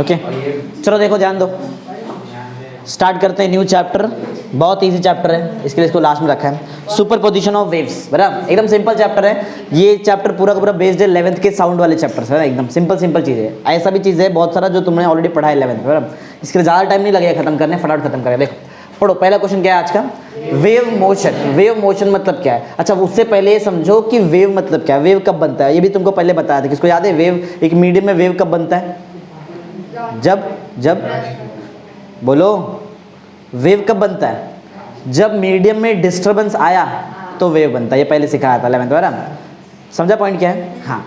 Okay चलो देखो ध्यान दो, स्टार्ट करते हैं न्यू चैप्टर। बहुत इजी चैप्टर है, इसके लिए इसको लास्ट में रखा है। सुपर पोजिशन ऑफ वेव्स, बराबर, एकदम सिंपल चैप्टर है ये। चैप्टर पूरा का पूरा बेस्ड है 11th के साउंड वाले चैप्टर है ना, एकदम सिंपल सिंपल चीज़ है। ऐसा भी चीज़ है बहुत सारा जो तुमने ऑलरेडी पढ़ा है 11th में, बराबर। इसके लिए ज़्यादा टाइम नहीं लगेगा खत्म करने, फटाफट खत्म करें। देखो पढ़ो, पहला क्वेश्चन क्या है आज का, वेव मोशन। वेव मोशन मतलब क्या है? अच्छा उससे पहले ये समझो कि वेव मतलब क्या है, वेव कब बनता है, ये भी तुमको पहले बताया था। किसको याद है वेव, एक मीडियम में वेव कब बनता है? जब बोलो, वेव कब बनता है? जब मीडियम में डिस्टर्बेंस आया तो वेव बनता है। ये पहले सिखाया था 11th वाला, समझा पॉइंट क्या है? हाँ,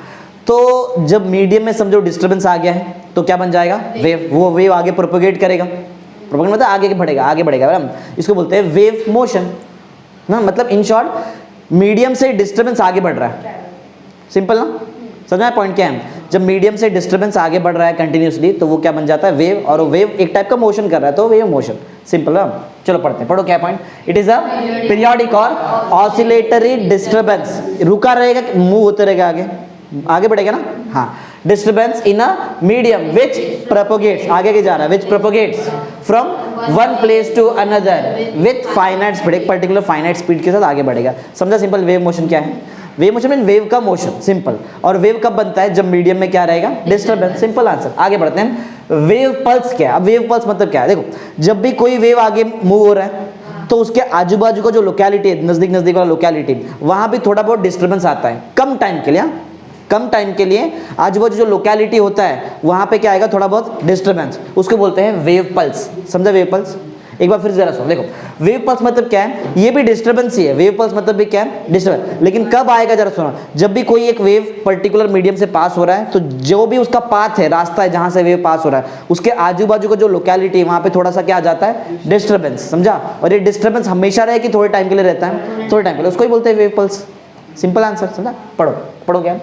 तो जब मीडियम में समझो डिस्टर्बेंस आ गया है तो क्या बन जाएगा? वेव। वो वेव आगे प्रोपोगेट करेगा, प्रोपोगेट मतलब आगे बढ़ेगा, आगे बढ़ेगा, बराबर। इसको बोलते हैं वेव मोशन ना। मतलब इन शॉर्ट मीडियम से डिस्टर्बेंस आगे बढ़ रहा है, सिंपल ना। समझा पॉइंट क्या है? जब मीडियम से डिस्टर्बेंस आगे बढ़ रहा है कंटिन्यूसली तो वो क्या बन जाता है? वेव। और वो वेव एक टाइप का मोशन कर रहा है तो वेव मोशन, सिंपल है। चलो पढ़ते हैं, पढ़ो क्या point. It is a periodic और ऑसिलेटरी डिस्टर्बेंस। रुका रहेगा, मूव होते रहेगा, आगे आगे बढ़ेगा ना। हाँ, disturbance in a medium which propagates, आगे के जा रहा है, which propagates from one place to another with finite speed, एक पर्टिकुलर फाइनाइट स्पीड के साथ आगे बढ़ेगा। समझा सिंपल? वेव मोशन क्या है? वेव मोशन मीन वेव का मोशन, सिंपल। और वेव कब बनता है? जब मीडियम में क्या रहेगा? Disturbance, simple answer. आगे बढ़ते हैं। वेव पल्स क्या है? अब वेव पल्स मतलब क्या है? देखो, जब भी कोई वेव आगे मूव हो रहा है तो उसके आजू बाजू का जो लोकेलिटी है, नजदीक नजदीक वाला लोकेलिटी, वहां भी थोड़ा बहुत डिस्टर्बेंस आता है कम टाइम के लिए। कम टाइम के लिए आजू बाजू जो लोकेलिटी होता है वहां पे क्या आएगा? थोड़ा बहुत डिस्टर्बेंस, उसको बोलते हैं वेव पल्स। समझा वेव पल्स? एक बार फिर जरा सुनो, देखो वेव पल्स मतलब क्या है? ये भी डिस्टर्बेंस ही है। वेव पल्स मतलब भी क्या है? डिस्टर्बेंस। लेकिन कब आएगा जरा सुनो, जब भी कोई एक वेव पर्टिकुलर मीडियम से पास हो रहा है तो जो भी उसका पाथ है, रास्ता है जहां से वेव पास हो रहा है, उसके आजू बाजू का जो लोकेलिटी है वहां पे थोड़ा सा क्या आ जाता है? डिस्टर्बेंस। समझा? और ये डिस्टर्बेंस हमेशा रहे कि थोड़े टाइम के लिए रहता है? थोड़े टाइम के लिए, उसको ही बोलते हैं वेव पल्स, सिंपल आंसर। समझा? पढ़ो पढ़ो क्या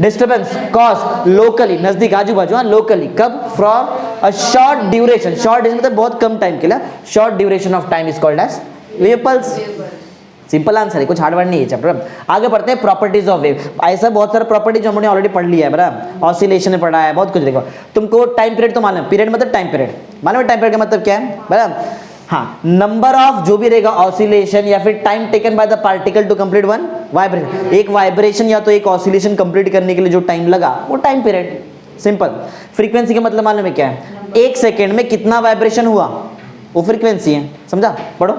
डिस्टर्बेंस कॉज लोकली, नजदीक आजू बाजू, लोकली कब? From a short duration. Short duration मतलब बहुत कम टाइम के लिए, short duration of time is called as wave pulse. Simple answer है, कुछ हार्ड वर्ड नहीं है चैप्टर। आगे बढ़ते हैं प्रॉपर्टीज ऑफ वेव। ऐसा बहुत सारा प्रॉपर्टीज हमने ऑलरेडी पढ़ लिया है, बराबर। ऑसिलेशन में पढ़ा है, बहुत कुछ। देखो तुमको टाइम पीरियड तो मालूम है, पीरियड मतलब टाइम पीरियड मालूम है? टाइम पीरियड का मतलब क्या है, बराबर। हाँ, नंबर ऑफ जो भी रहेगा ऑसिलेशन या फिर time taken by the particle to complete one vibration. एक वाइब्रेशन या तो एक ऑसिलेशन कंप्लीट करने के लिए जो टाइम लगा वो टाइम पीरियड, सिंपल। फ्रीक्वेंसी का मतलब मालूम है क्या है? एक सेकेंड में कितना वाइब्रेशन हुआ वो फ्रीक्वेंसी है। समझा? पढ़ो।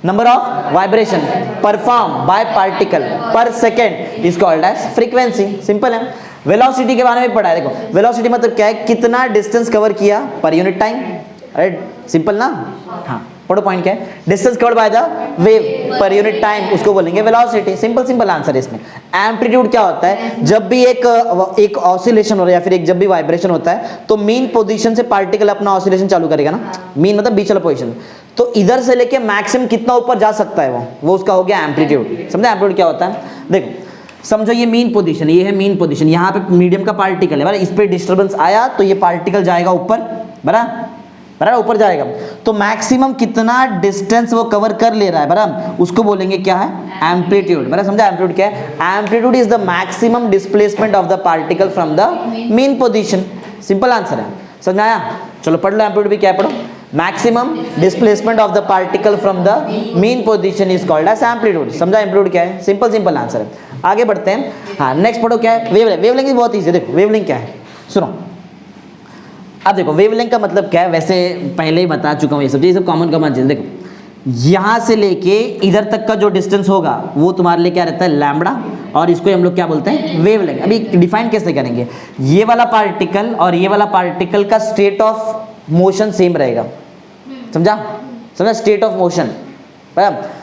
Number of vibration perform by particle per second is called as frequency, simple है। वेलोसिटी के बारे में पढ़ा है। देखो वेलोसिटी मतलब क्या है? कितना डिस्टेंस कवर किया per unit time, right? Simple ना। हाँ, पढ़ो पॉइंट क्या है? Distance covered by the wave पर यूनिट टाइम, उसको बोलेंगे वेलोसिटी, सिंपल सिंपल आंसर है इसमें। एम्पलीट्यूड क्या होता है? जब भी एक ऑसिलेशन हो रहा है या फिर एक जब भी वाइब्रेशन होता है तो मीन पोजीशन से पार्टिकल अपना ऑसिलेशन चालू करेगा ना। मीन मतलब बीच वाला पोजीशन, तो इधर से लेके मैक्सिमम कितना ऊपर जा सकता है वो उसका हो गया एम्पलीट्यूड। समझा एम्पलीट्यूड क्या होता है? देखो समझो ये मीन पोजीशन, ये है मीन पोजीशन, यहाँ पे मीडियम का पार्टिकल है, बराबर। इस पे डिस्टर्बेंस आया तो ये पार्टिकल जाएगा ऊपर, बराबर, ऊपर जाएगा। तो मैक्सिमम कितना डिस्टेंस वो कवर कर ले रहा है, बराबर, उसको बोलेंगे क्या है? एम्पलीट्यूड। बराबर, समझा एम्पलीट्यूड क्या है? Amplitude is the maximum displacement of the particle from the mean position, simple answer है। समझाया? चलो पढ़ लो एम्पलीट्यूड भी क्या है, पढ़ो। Maximum displacement of the particle from the mean position is called as amplitude. समझा एम्पलीट्यूड क्या है? सिंपल सिंपल आंसर है। आगे बढ़ते हैं। हाँ, नेक्स्ट पढ़ो क्या है? वेवलेंथ। वेवलेंथ बहुत ईजी है। देखो वेवलेंथ क्या है, सुनो। अब देखो वेवलेंथ का मतलब क्या है, वैसे पहले ही बता चुका हूँ, ये सब कॉमन चीज। देखो यहाँ से लेके इधर तक का जो डिस्टेंस होगा वो तुम्हारे लिए क्या रहता है? लैम्बडा, और इसको हम लोग क्या बोलते हैं? वेवलेंथ। अभी डिफाइन कैसे करेंगे? ये वाला पार्टिकल और ये वाला पार्टिकल का स्टेट ऑफ मोशन सेम रहेगा। समझा? समझा? स्टेट ऑफ मोशन, बराबर।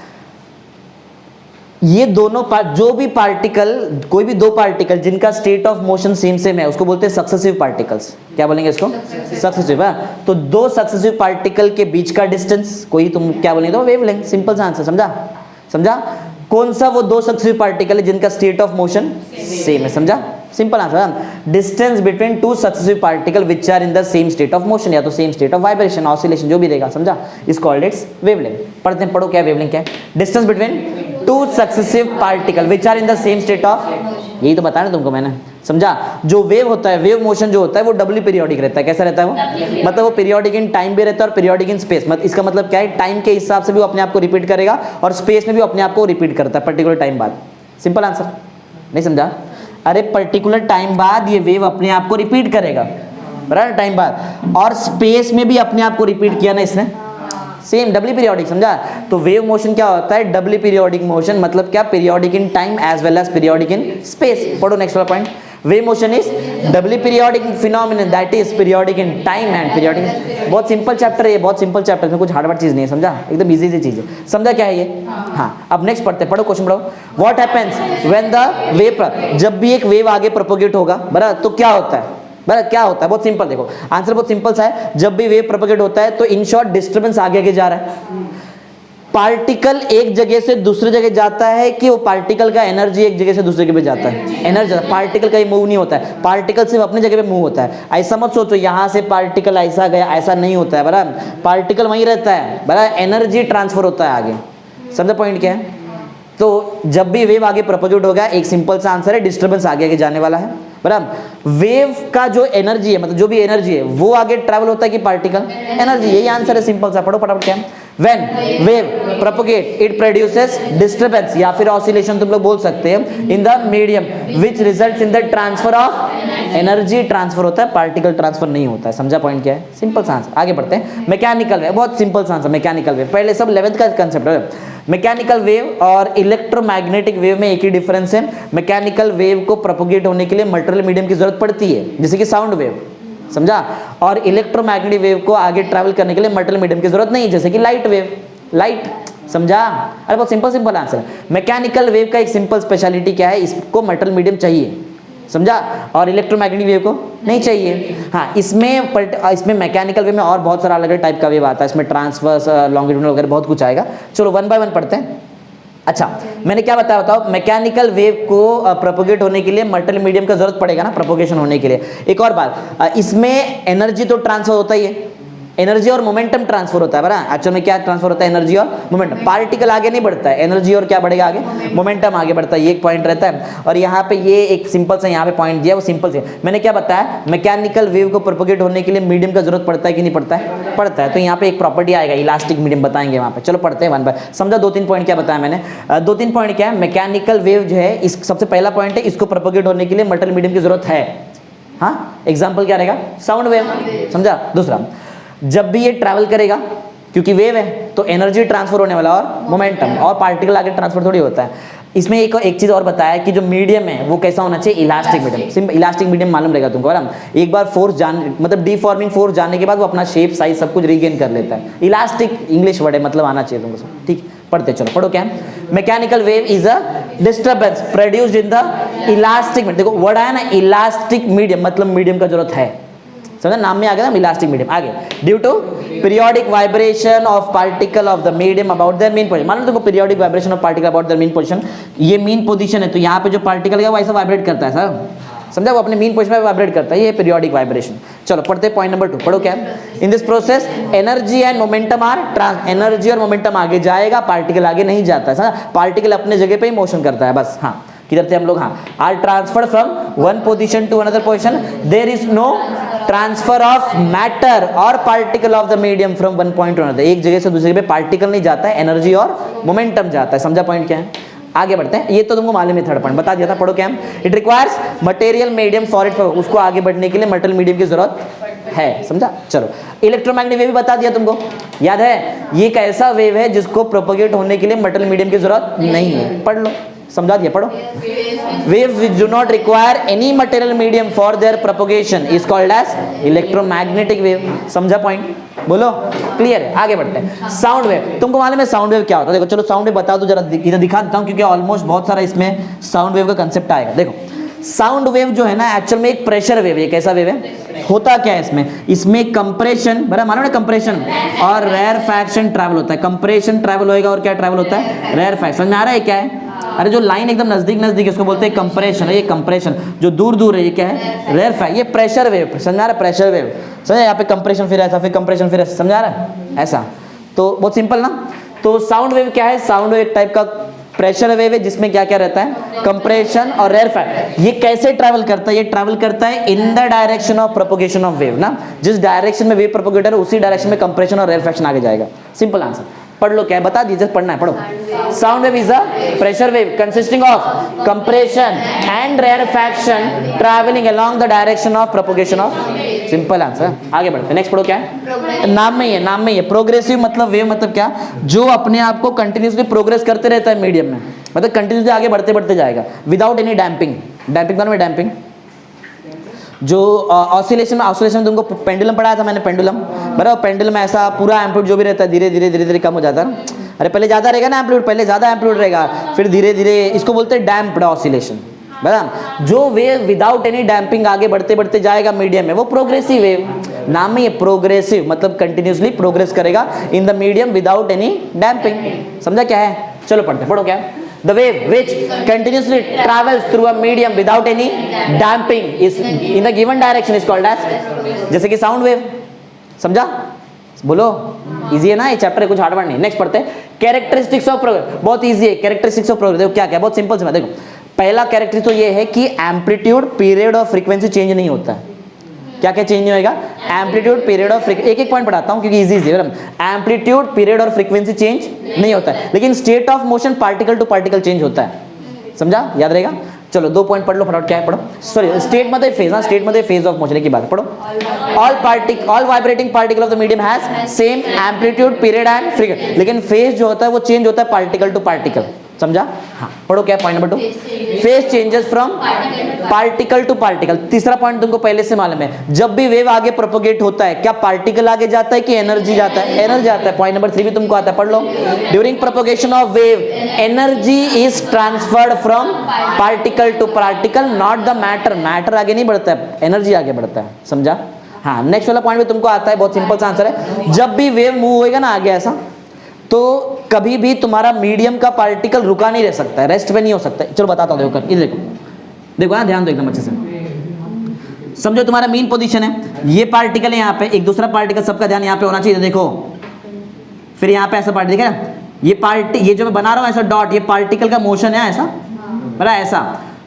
ये दोनों जो भी पार्टिकल, कोई भी दो पार्टिकल जिनका स्टेट ऑफ मोशन सेम है उसको बोलते हैं सक्सेसिव पार्टिकल्स। क्या बोलेंगे इसको? सक्सेसिव। तो दो सक्सेसिव पार्टिकल के बीच का डिस्टेंस कोई तुम क्या बोलेंगे? तो वेवलेंथ, सिंपल सा आंसर। समझा? समझा? कौन सा वो दो सक्सेसिव पार्टिकल है जिनका स्टेट ऑफ मोशन सेम है? समझा? Simple answer. Distance between two successive particle which are in the same state of motion या तो same state of vibration, oscillation जो भी रहेगा। समझा? Is called its wavelength. पढ़ते हैं, पढ़ो क्या वेवलेंथ क्या है? Distance between two successive particle which are in the same state of, यही तो बताया ना तुमको मैंने, समझा। जो वेव होता है, वेव मोशन जो होता है वो डबली पीरियोडिक रहता है। कैसा रहता है वो? मतलब वो पीरियोडिक इन टाइम भी रहता है और पीरियोडिक इन स्पेस। मतलब इसका मतलब क्या है, टाइम के हिसाब से भी वो अपने आप को रिपीट करेगा और स्पेस में भी अपने आप को रिपीट करता है पर्टिकुलर टाइम बाद। सिंपल आंसर, नहीं समझा? अरे पर्टिकुलर टाइम बाद ये वेव अपने आप को रिपीट करेगा, बराबर, टाइम बाद, और स्पेस में भी अपने आप को रिपीट किया ना इसने, सेम डबली पीरियोडिक, समझा। तो वेव मोशन क्या होता है? डबली पीरियोडिक मोशन, मतलब क्या? Periodic in time as well as periodic in space. पढ़ो नेक्स्ट वाला point. Wave motion is doubly periodic phenomenon that is periodic in time and periodic. बहुत सिंपल चैप्टर है ये, बहुत सिंपल चैप्टर, इसमें कुछ हार्ड चीज नहीं है, समझा, एकदम इजी सी चीज है, समझा क्या है ये? हाँ, अब नेक्स्ट पढ़ते हैं, पढ़ो क्वेश्चन पढ़ो। What happens when the wave, जब भी एक वेव आगे प्रोपोगेट होगा, बराबर, तो क्या होता है? बराबर, क्या होता है? बहुत सिंपल, देखो आंसर बहुत सिंपल सा है। जब भी वेव प्रोपोगेट होता है तो इन शॉर्ट डिस्टर्बेंस आगे आगे जा रहा है। पार्टिकल एक जगह से दूसरी जगह जाता है कि वो पार्टिकल का एनर्जी एक जगह से दूसरी जगह पे जाता है? एनर्जी, पार्टिकल का मूव नहीं होता है, पार्टिकल सिर्फ अपनी जगह पे मूव होता है। ऐसा मत सोचो यहाँ से पार्टिकल ऐसा गया, ऐसा नहीं होता है, बराबर, पार्टिकल वहीं रहता है, बराबर, एनर्जी ट्रांसफर होता है आगे। समझा पॉइंट क्या है? तो जब भी वेव आगे प्रोपोगेट होगा, एक सिंपल सा आंसर है, डिस्टर्बेंस आगे आगे जाने वाला है, बराबर। वेव का जो एनर्जी है, मतलब जो भी एनर्जी है, वो आगे ट्रैवल होता है कि पार्टिकल? एनर्जी, यही आंसर है, सिंपल सा। पढ़ो फटाफट क्या है? When wave propagate it produces disturbance या फिर ऑसिलेशन तुम लोग बोल सकते हैं in the medium which results in the transfer of energy. Transfer होता है, पार्टिकल ट्रांसफर नहीं होता है। समझा पॉइंट क्या है? सिंपल सा आंसर। आगे बढ़ते हैं। मैकेनिकल वेव, बहुत सिंपल सा आंसर, मैकेनिकल वेव। पहले सब 11th का कंसेप्ट है। मैकेनिकल वेव और इलेक्ट्रोमैग्नेटिक वेव में एक ही डिफरेंस है। मैकेनिकल वेव को प्रोपोगेट होने के लिए मटेरियल मीडियम की जरूरत पड़ती है, जैसे कि साउंड वेव, समझा। और इलेक्ट्रोमैग्नेटिक वेव को आगे ट्रैवल करने के लिए मटेरियल मीडियम की जरूरत नहीं है, जैसे कि लाइट वेव, लाइट, समझा। अरे बहुत simple simple answer. Mechanical wave का एक सिंपल स्पेशलिटी क्या है? इसको मटेरियल मीडियम चाहिए, समझा, और इलेक्ट्रोमैग्नेटिक वेव को नहीं चाहिए। हाँ, इसमें मैकेनिकल वेव में और बहुत सारा अलग टाइप का वेव आता है, इसमें ट्रांसवर्स, लॉन्गिट्यूडनल वगैरह बहुत कुछ आएगा। चलो 1 बाय 1 पढ़ते हैं। अच्छा, मैंने क्या बताया बताओ? मैकेनिकल वेव को प्रोपोगेट होने के लिए मटेरियल मीडियम का जरूरत पड़ेगा ना, प्रोपोगेशन होने के लिए। एक और बात, इसमें एनर्जी तो ट्रांसफर होता ही है, एनर्जी और मोमेंटम ट्रांसफर होता है, बराबर। एक्चुअल में क्या ट्रांसफर होता है? एनर्जी और मोमेंटम। पार्टिकल आगे नहीं बढ़ता है, एनर्जी और क्या बढ़ेगा आगे? मोमेंटम आगे बढ़ता है, ये एक पॉइंट रहता है। और यहाँ पे ये एक सिंपल सा यहाँ पे पॉइंट दिया, वो सिंपल से मैंने क्या बताया? मैकेनिकल वेव को प्रोपोगेट होने के लिए मीडियम का जरूरत पड़ता है कि नहीं पड़ता है? पड़ता है। तो यहाँ पे एक प्रॉपर्टी आएगा, इलास्टिक मीडियम बताएंगे वहाँ पे। चलो पढ़ते हैं 1 बाय। समझा 2-3 पॉइंट क्या बताया मैंने? 2-3 पॉइंट क्या है? मैकेनिकल वेव जो है, इस सबसे पहला पॉइंट है, इसको प्रोपोगेट होने के लिए मटेरियल मीडियम की जरूरत है। हाँ, एग्जाम्पल क्या रहेगा? साउंड वेव, समझा। दूसरा, जब भी ये ट्रैवल करेगा, क्योंकि वेव है तो एनर्जी ट्रांसफर होने वाला और मोमेंटम, और पार्टिकल आगे ट्रांसफर थोड़ी होता है। इसमें एक चीज और बताया कि जो मीडियम है वो कैसा होना चाहिए? Elastic medium. Simple elastic medium मालूम रहेगा तुमको, बराबर। एक बार फोर्स मतलब डीफॉर्मिंग फोर्स जानने के बाद वो अपना शेप, साइज सब कुछ रीगेन कर लेता है। इलास्टिक इंग्लिश वर्ड है, मतलब आना चाहिए तुमको, ठीक। पढ़ते चलो, पढ़ो क्या? Mechanical wave is a disturbance produced in the elastic medium. देखो वर्ड आया ना, इलास्टिक मीडियम, मतलब मीडियम का जरूरत है, समझा, नाम में आ गया ना, इलास्टिक मीडियम। आगे, due to periodic vibration of particle of the medium about their mean position. मान लो देखो, periodic vibration of particle about their mean position, ये मीन पोजीशन है, तो यहाँ पे जो पार्टिकल है वो ऐसा वाइब्रेट करता है, सर, समझा, वो अपने मीन पोजीशन में वाइब्रेट करता है, ये पीरियोडिक वाइब्रेशन। चलो पढ़ते हैं पॉइंट नंबर 2, पढ़ो क्या? In this process energy and momentum are energy और मोमेंटम आगे जाएगा, पार्टिकल आगे नहीं जाता है, समझा। पार्टिकल अपने जगह पे ही मोशन करता है, बस। हाँ, किधर थे हम लोग? हाँ, are transferred from one position to another position, there is no transfer of matter और particle of the medium from one point to another. एक जगह से दूसरी जगह पे पार्टिकल नहीं जाता है, एनर्जी और मोमेंटम जाता है। समझा पॉइंट क्या है? आगे बढ़ते हैं। ये तो तुमको मालूम है, थर्ड पॉइंट बता दिया था, पढ़ो क्या? It requires material medium for it, उसको आगे बढ़ने के लिए मटेरियल मीडियम की जरूरत है, समझा। चलो, इलेक्ट्रोमैग्नेटिक वेव भी बता दिया तुमको, याद है? ये एक ऐसा वेव है जिसको प्रोपोगेट होने के लिए मटेरियल मीडियम की जरूरत नहीं है। पढ़ लो, समझा दिया, पढ़ो। Waves which do not require any material medium for their propagation is called as electromagnetic wave। समझा पॉइंट? बोलो, क्लियर है? आगे बढ़ते हैं। साउंड वेव, तुमको मालूम है साउंड वेव क्या होता है? देखो चलो साउंड वेव बता दो जरा, इधर दिखा देता हूँ, क्योंकि ऑलमोस्ट बहुत सारा इसमें साउंड वेव का कंसेप्ट आएगा। देखो, साउंड वेव जो है ना, एक्चुअल में एक प्रेशर वेव है। कैसा वेव है? होता क्या है इसमें कंप्रेशन, बराबर, मानो ना, कंप्रेशन और रेयरफैक्शन ट्रैवल होता है। कंप्रेशन ट्रैवल होएगा और क्या ट्रैवल होता है? रेयरफैक्शन। समझ में आ रहा है क्या है? अरे जो लाइन एकदम नजदीक नजदीक है उसको बोलते हैं कंप्रेशन है, ये कंप्रेशन। जो दूर दूर है ये क्या है? रेयरफैक्शन। ये प्रेशर वेव, समझ आ रहा है? प्रेशर वेव, समझा? यहाँ पे कंप्रेशन फिर ऐसा, फिर कंप्रेशन फिर ऐसा, समझ आ रहा है? ऐसा। तो बहुत सिंपल ना। तो साउंड वेव क्या है? साउंड वेव एक टाइप का प्रेशर वेव है जिसमें क्या क्या रहता है, कंप्रेशन और रेयरफैक्शन। ये कैसे ट्रैवल करता है, ये ट्रैवल करता है in the direction of propagation of wave ना, जिस डायरेक्शन में वेव प्रोपोगेटर है उसी डायरेक्शन में कंप्रेशन और रेयरफैक्शन आगे जाएगा। Simple answer. पढ़ लो, क्या है बता दीजिए, पढ़ना है, पढ़ो। Sound wave is a pressure wave consisting of compression and rarefaction travelling along the direction of propagation of. Simple answer. आगे बढ़ते हैं, नेक्स्ट पढ़ो। क्या है, नाम में ही है, नाम में ही है। प्रोग्रेसिव मतलब वेव मतलब क्या, जो अपने आप को कंटिन्यूसली प्रोग्रेस करते रहता है मीडियम में, मतलब कंटिन्यूसली आगे बढ़ते बढ़ते जाएगा विदाउट एनी डैम्पिंग। डैम्पिंग में डैम्पिंग जो ऑसिलेशन तुमको पेंडुलम पढ़ाया था मैंने, पेंडुलम बराबर। पेंडुलम में ऐसा पूरा एम्पलीट्यूड जो भी रहता है धीरे धीरे धीरे धीरे कम हो जाता है। अरे पहले ज़्यादा रहेगा ना एम्पलीट्यूड, पहले ज़्यादा एम्पलीट्यूड रहेगा, फिर धीरे धीरे, इसको बोलते हैं डैम्प्ड ऑसिलेशन बराबर। जो वेव विदाउट एनी डैम्पिंग आगे बढ़ते बढ़ते जाएगा मीडियम में, वो प्रोग्रेसिव वेव। नाम में ये प्रोग्रेसिव मतलब कंटिन्यूसली प्रोग्रेस करेगा in the medium without any damping. समझा क्या है, चलो पढ़ते पढ़ो। क्या है, the wave which continuously travels through a medium without any damping is in the given direction is called as, जैसे कि साउंड वेव। समझा, बोलो, इजी है ना ये चैप्टर, कुछ हार्ड वर्ड नहीं। नेक्स्ट पढ़ते हैं कैरेक्टरिस्टिक्स ऑफ प्रोग्रेस। बहुत इजी है कैरेक्टरिस्टिक्स ऑफ प्रोग्रेस। देखो क्या क्या, बहुत सिंपल से। देखो पहला कैरेक्टरिस्टिक तो ये है कि एम्पलीट्यूड पीरियड और फ्रीक्वेंसी चेंज नहीं होता है। क्या क्या चेंज नहीं होएगा, एम्पलीट्यूड पीरियड और फ्रीक्वेंसी। एक एक पॉइंट पढ़ाता हूं क्योंकि इजी है। एम्पलीट्यूड पीरियड और फ्रीक्वेंसी चेंज नहीं होता है, लेकिन state of motion particle to particle change होता है। समझा, याद रहेगा। चलो 2 पॉइंट पढ़ लो फटाफट। क्या है, पढ़ो। सॉरी, स्टेट मध्ये फेज, हाँ स्टेट मध्ये फेज ऑफ मोशन की बात पढ़ो। All vibrating particle of the medium has same amplitude period and frequency, लेकिन फेज जो होता है वो चेंज होता है पार्टिकल टू पार्टिकल। समझा, हाँ पढ़ो। क्या point number 2, phase changes from particle to particle. तीसरा पॉइंट तुमको पहले से मालूम है, जब भी वेव आगे प्रोपोगेट होता है क्या पार्टिकल आगे जाता है कि एनर्जी जाता है, एनर्जी जाता है। पॉइंट नंबर 3 भी तुमको आता है, पढ़ लो। During propagation of wave energy is transferred from particle to particle, not the matter. Matter आगे नहीं बढ़ता है, एनर्जी आगे बढ़ता है। समझा, हाँ। नेक्स्ट वाला पॉइंट भी तुमको आता है, बहुत सिंपल सा आंसर है। जब भी वेव मूव होएगा ना आगे ऐसा, तो कभी भी तुम्हारा मीडियम का पार्टिकल रुका नहीं रह सकता है, रेस्ट पे नहीं हो सकता है। चलो बताता हूँ, देखो इधर देखो, देखो हाँ ध्यान दो एकदम अच्छे से। समझो तुम्हारा मेन पोजीशन है, ये पार्टिकल है यहाँ पे, एक दूसरा पार्टिकल, सबका ध्यान यहाँ पे होना चाहिए। देखो फिर यहाँ पे ऐसा पार्टिकल, देखा ये पार्टी, ये जो मैं बना रहा हूँ ऐसा डॉट, ये पार्टिकल का मोशन है ऐसा, बड़ा ऐसा,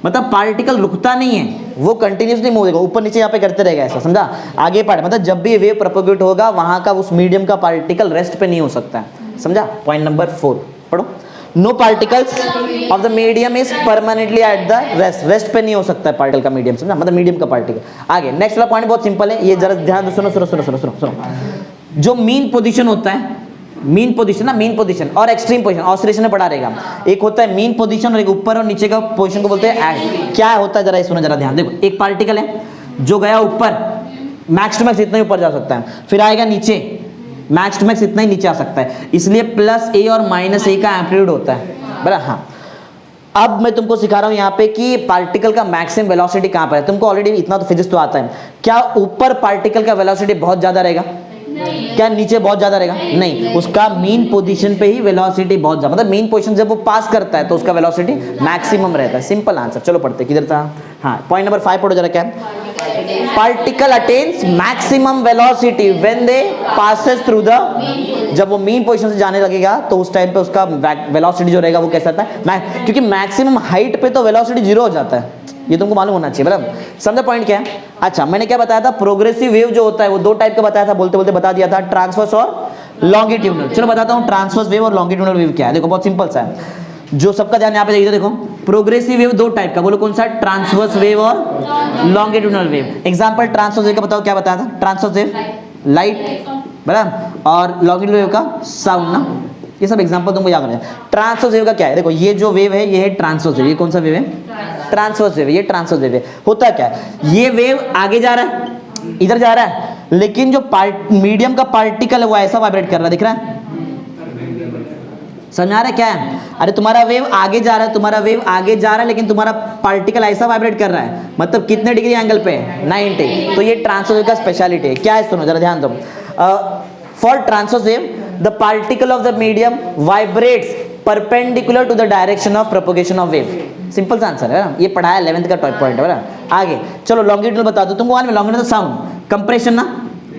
मतलब पार्टिकल रुकता नहीं है, वो कंटिन्यूसली मूव होगा, ऊपर नीचे यहाँ पे करते रहेगा ऐसा। समझा, आगे पार्ट मतलब जब भी वेव प्रोपोगेट होगा वहां का उस मीडियम का पार्टिकल रेस्ट पे नहीं हो सकता है। समझा। पॉइंट नंबर 4 पढ़ो। No particles of the medium is permanently at the rest, rest पे नहीं हो सकता है पार्टिकल का मीडियम। समझा, मतलब मीडियम का पार्टिकल। आगे नेक्स्ट वाला पॉइंट बहुत सिंपल है, ये जरा ध्यान दो, सुनो सुनो सुनो सुनो सुनो सुनो। जो मीन पोजीशन होता है, मीन पोजीशन ना, मीन पोजीशन और एक्सट्रीम पोजीशन ऑसिलेशन में पढ़ा रहेगा। एक होता है मीन पोजीशन और एक ऊपर और नीचे का पोजीशन को बोलते हैं। क्या होता है जरा सुनो, जरा ध्यान देखो। एक पार्टिकल है जो गया ऊपर, मैक्स टू मैक्स इतना ही ऊपर जा सकता है, फिर आएगा नीचे, मैक्स टू मैक्स इतना ही नीचे आ सकता है, इसलिए +a और -a का एम्पलीट्यूड होता है बराबर। हाँ, अब मैं तुमको सिखा रहा हूं यहाँ पे कि पार्टिकल का मैक्सिमम वेलोसिटी कहाँ पर है। तुमको ऑलरेडी इतना तो फिजिक्स तो आता है। क्या ऊपर पार्टिकल का वेलोसिटी बहुत ज्यादा रहेगा? क्या नीचे बहुत ज्यादा रहेगा? नहीं, उसका मीन पोजीशन पे ही वेलोसिटी बहुत ज्यादा, मतलब मीन पोजीशन जब वो पास करता है तो उसका वेलोसिटी मैक्सिमम रहता है। Simple answer. चलो पढ़ते किधर था। हाँ, पॉइंट नंबर 5 पढ़ो जरा। क्या particle attains maximum velocity when they passes through the, जब वो मीन पोजीशन से जाने लगेगा तो उस टाइम पे उसका वेलोसिटी जो रहेगा वो कैसा था, क्योंकि मैक्सिमम हाइट पे तो वेलोसिटी 0 हो जाता है, ये तुमको मालूम होना चाहिए बराबर। समझा पॉइंट क्या है? अच्छा, मैंने क्या बताया था, प्रोग्रेसिव वेव जो होता है वो 2 टाइप का बताया था, बोलते बोलते बता दिया था, ट्रांसवर्स और लॉन्गिट्यूडनल। चलो बताता हूँ ट्रांसवर्स वेव और लॉन्गिट्यूडनल वेव क्या है। देखो बहुत सिंपल सा है, जो सबका ध्यान यहाँ पे देखिए। देखो प्रोग्रेसिव वेव 2 टाइप का, बोलो कौन सा? ट्रांसवर्स वेव और longitudinal wave. Example transverse wave का बताओ, क्या बताया था? ट्रांसवर्स वेव लाइट बराबर, और लॉन्गिट्यूडनल वेव का साउंड ना। ये सब एग्जांपल तुमको याद रखना है। ट्रांसवर्स वेव का क्या है? देखो ये जो वेव है ये है ट्रांसवर्स वेव। ये कौन सा वेव है? Transverse wave. ये ट्रांसवर्स वेव है। होता क्या है, ये वेव आगे जा रहा है, इधर जा रहा है, लेकिन जो मीडियम का पार्टिकल है वो ऐसा वाइब्रेट कर रहा है, दिख रहा है? समझ आ रहा है क्या है? अरे तुम्हारा वेव आगे जा रहा है, तुम्हारा वेव आगे जा रहा है, लेकिन तुम्हारा पार्टिकल ऐसा वाइब्रेट कर रहा है, मतलब कितने डिग्री एंगल पे? 90। तो ये ट्रांसवर्स वेव का स्पेशलिटी है। क्या है सुनो जरा ध्यान दो। For transverse wave the particle of the medium vibrates perpendicular to the direction of propagation of wave. Simple सा आंसर है, ये पढ़ाया 11th का पॉइंट है बराबर। आगे चलो लॉन्गिट्यूडनल बता दो तुमको। लॉन्गिट्यूडनल साउंड, कंप्रेशन ना,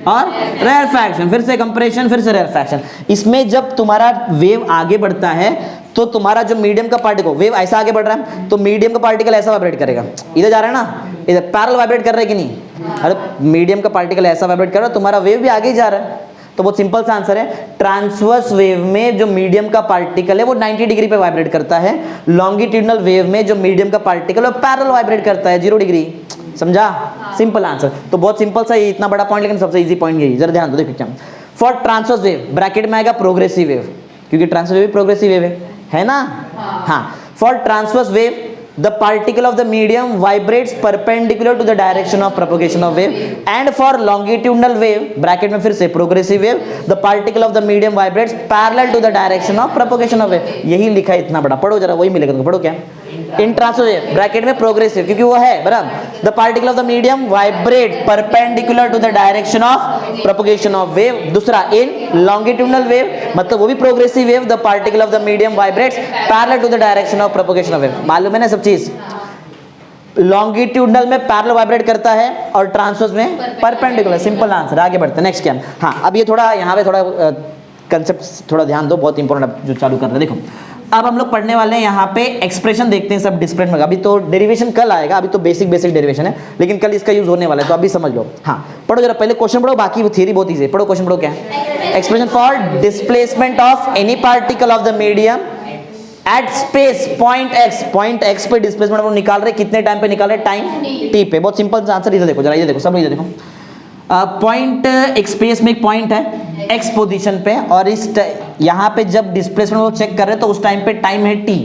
और रेयरफैक्शन, फिर से कंप्रेशन, फिर से रेयरफैक्शन। इसमें जब तुम्हारा वेव आगे बढ़ता है तो तुम्हारा जो मीडियम का पार्टिकल, वेव ऐसा आगे बढ़ रहा है तो मीडियम का पार्टिकल ऐसा वाइब्रेट करेगा, इधर जा रहा है ना, इधर पैरेलल वाइब्रेट कर रहा है कि नहीं, अरे मीडियम का पार्टिकल ऐसा वाइब्रेट कर रहा है, तुम्हारा वेव भी आगे ही जा रहा है। तो बहुत सिंपल सा आंसर है, ट्रांसवर्स वेव में जो मीडियम का पार्टिकल है वो 90 डिग्री पे वाइब्रेट करता है, लॉन्गिट्यूडनल वेव में जो मीडियम का पार्टिकल है वो पैरेलल वाइब्रेट करता है 0 डिग्री। समझा? Simple answer. तो बहुत सिंपल सा, ये इतना बड़ा पॉइंट लेकिन सबसे इजी पॉइंट यही, जरा ध्यान दो। देखो क्या, फॉर ट्रांसवर्स वेव ब्रैकेट में आएगा प्रोग्रेसिव वेव, क्योंकि ट्रांसवर्स वेव प्रोग्रेसिव वेव है ना। हाँ, for transverse wave the particle of the medium vibrates perpendicular to the direction of propagation of wave, and for longitudinal wave bracket में फिर से progressive wave the particle of the medium vibrates parallel to the direction of propagation of wave। यही लिखा है इतना बड़ा, पढ़ो जरा, वही मिलेगा तुमको। पढ़ो क्या, इन ट्रांसवर्स वेव ब्रैकेट में प्रोग्रेसिव, क्योंकि वो है बराबर, the particle of the medium vibrate perpendicular to the direction of propagation of wave. दूसरा, इन लॉन्गिट्यूडनल वेव मतलब वो भी progressive wave, the particle of the medium vibrates parallel to the direction of propagation of wave. मालूम है ना सब चीज, longitudinal में पैरेलल वाइब्रेट करता है और ट्रांसवर्स में परपेंडिकुलर। Simple answer. आगे बढ़ते हैं, नेक्स्ट क्या। हाँ, अब ये थोड़ा यहाँ पे थोड़ा कंसेप्ट थोड़ा ध्यान दो, बहुत इंपॉर्टेंट जो चालू कर रहे हैं। देखो अब हम लोग पढ़ने वाले हैं यहाँ पे एक्सप्रेशन देखते हैं सब डिस्प्लेसमेंट में। अभी तो डेरिवेशन कल आएगा, अभी तो बेसिक डेरिवेशन है, लेकिन कल इसका यूज होने वाला है, तो अभी समझ लो। हाँ, पढ़ो जरा, पहले क्वेश्चन पढ़ो, बाकी थियरी बहुत इजी है। पढ़ो क्वेश्चन, पढ़ो क्या है। Expression for displacement of any particle of the medium at space point x पे डिस्प्लेसमेंट हम निकाल रहे, कितने टाइम पे निकाल रहे, टाइम टी पे। बहुत सिंपल आंसर, इधर देखो जरा, ये देखो सब, इधर देखो। पॉइंट एक स्पेस में एक पॉइंट है एक्स पोजीशन पे, और इस यहाँ पे जब डिस्प्लेसमेंट वो चेक कर रहे हैं तो उस टाइम पे टाइम है टी।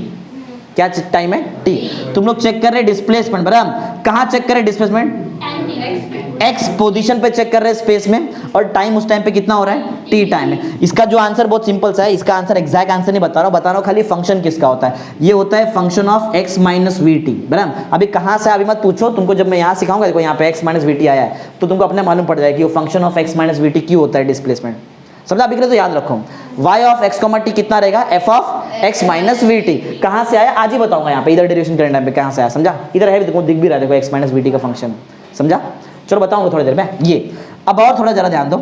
क्या टाइम है, टी। तुम लोग चेक कर रहे हैं डिस्प्लेसमेंट, बराबर, कहाँ चेक कर रहे हैं डिस्प्लेसमेंट, एक्स पोजीशन पे चेक कर रहे हैं स्पेस में, और टाइम उस टाइम पे कितना हो रहा है, टी टाइम है। इसका जो आंसर बहुत सिंपल सा है, इसका आंसर एग्जैक्ट आंसर नहीं बता रहा हूँ खाली फंक्शन किसका होता है। ये होता है function of x minus v T, बराबर। अभी कहाँ से, अभी मत पूछो, तुमको जब मैं यहाँ सिखाऊंगा, देखो यहाँ पे एक्स माइनस वी टी आया है, तो तुमको अपने मालूम पड़ जाएगा कि वो function of x minus v t क्यों होता है डिस्प्लेसमेंट। समझा? अभी के लिए तो याद रखो, y ऑफ x, t कितना रहेगा, f of x minus v T. कहाँ से आया आज ही बताऊंगा, यहाँ पे इधर डेरिवेशन करने टाइम पे कहाँ से आया। समझा? इधर है, देखो दिख भी रहा है, देखो x माइनस वी टी का फंक्शन। समझा? चलो बताऊंगा थोड़ी देर में ये। अब और थोड़ा जरा ध्यान दो,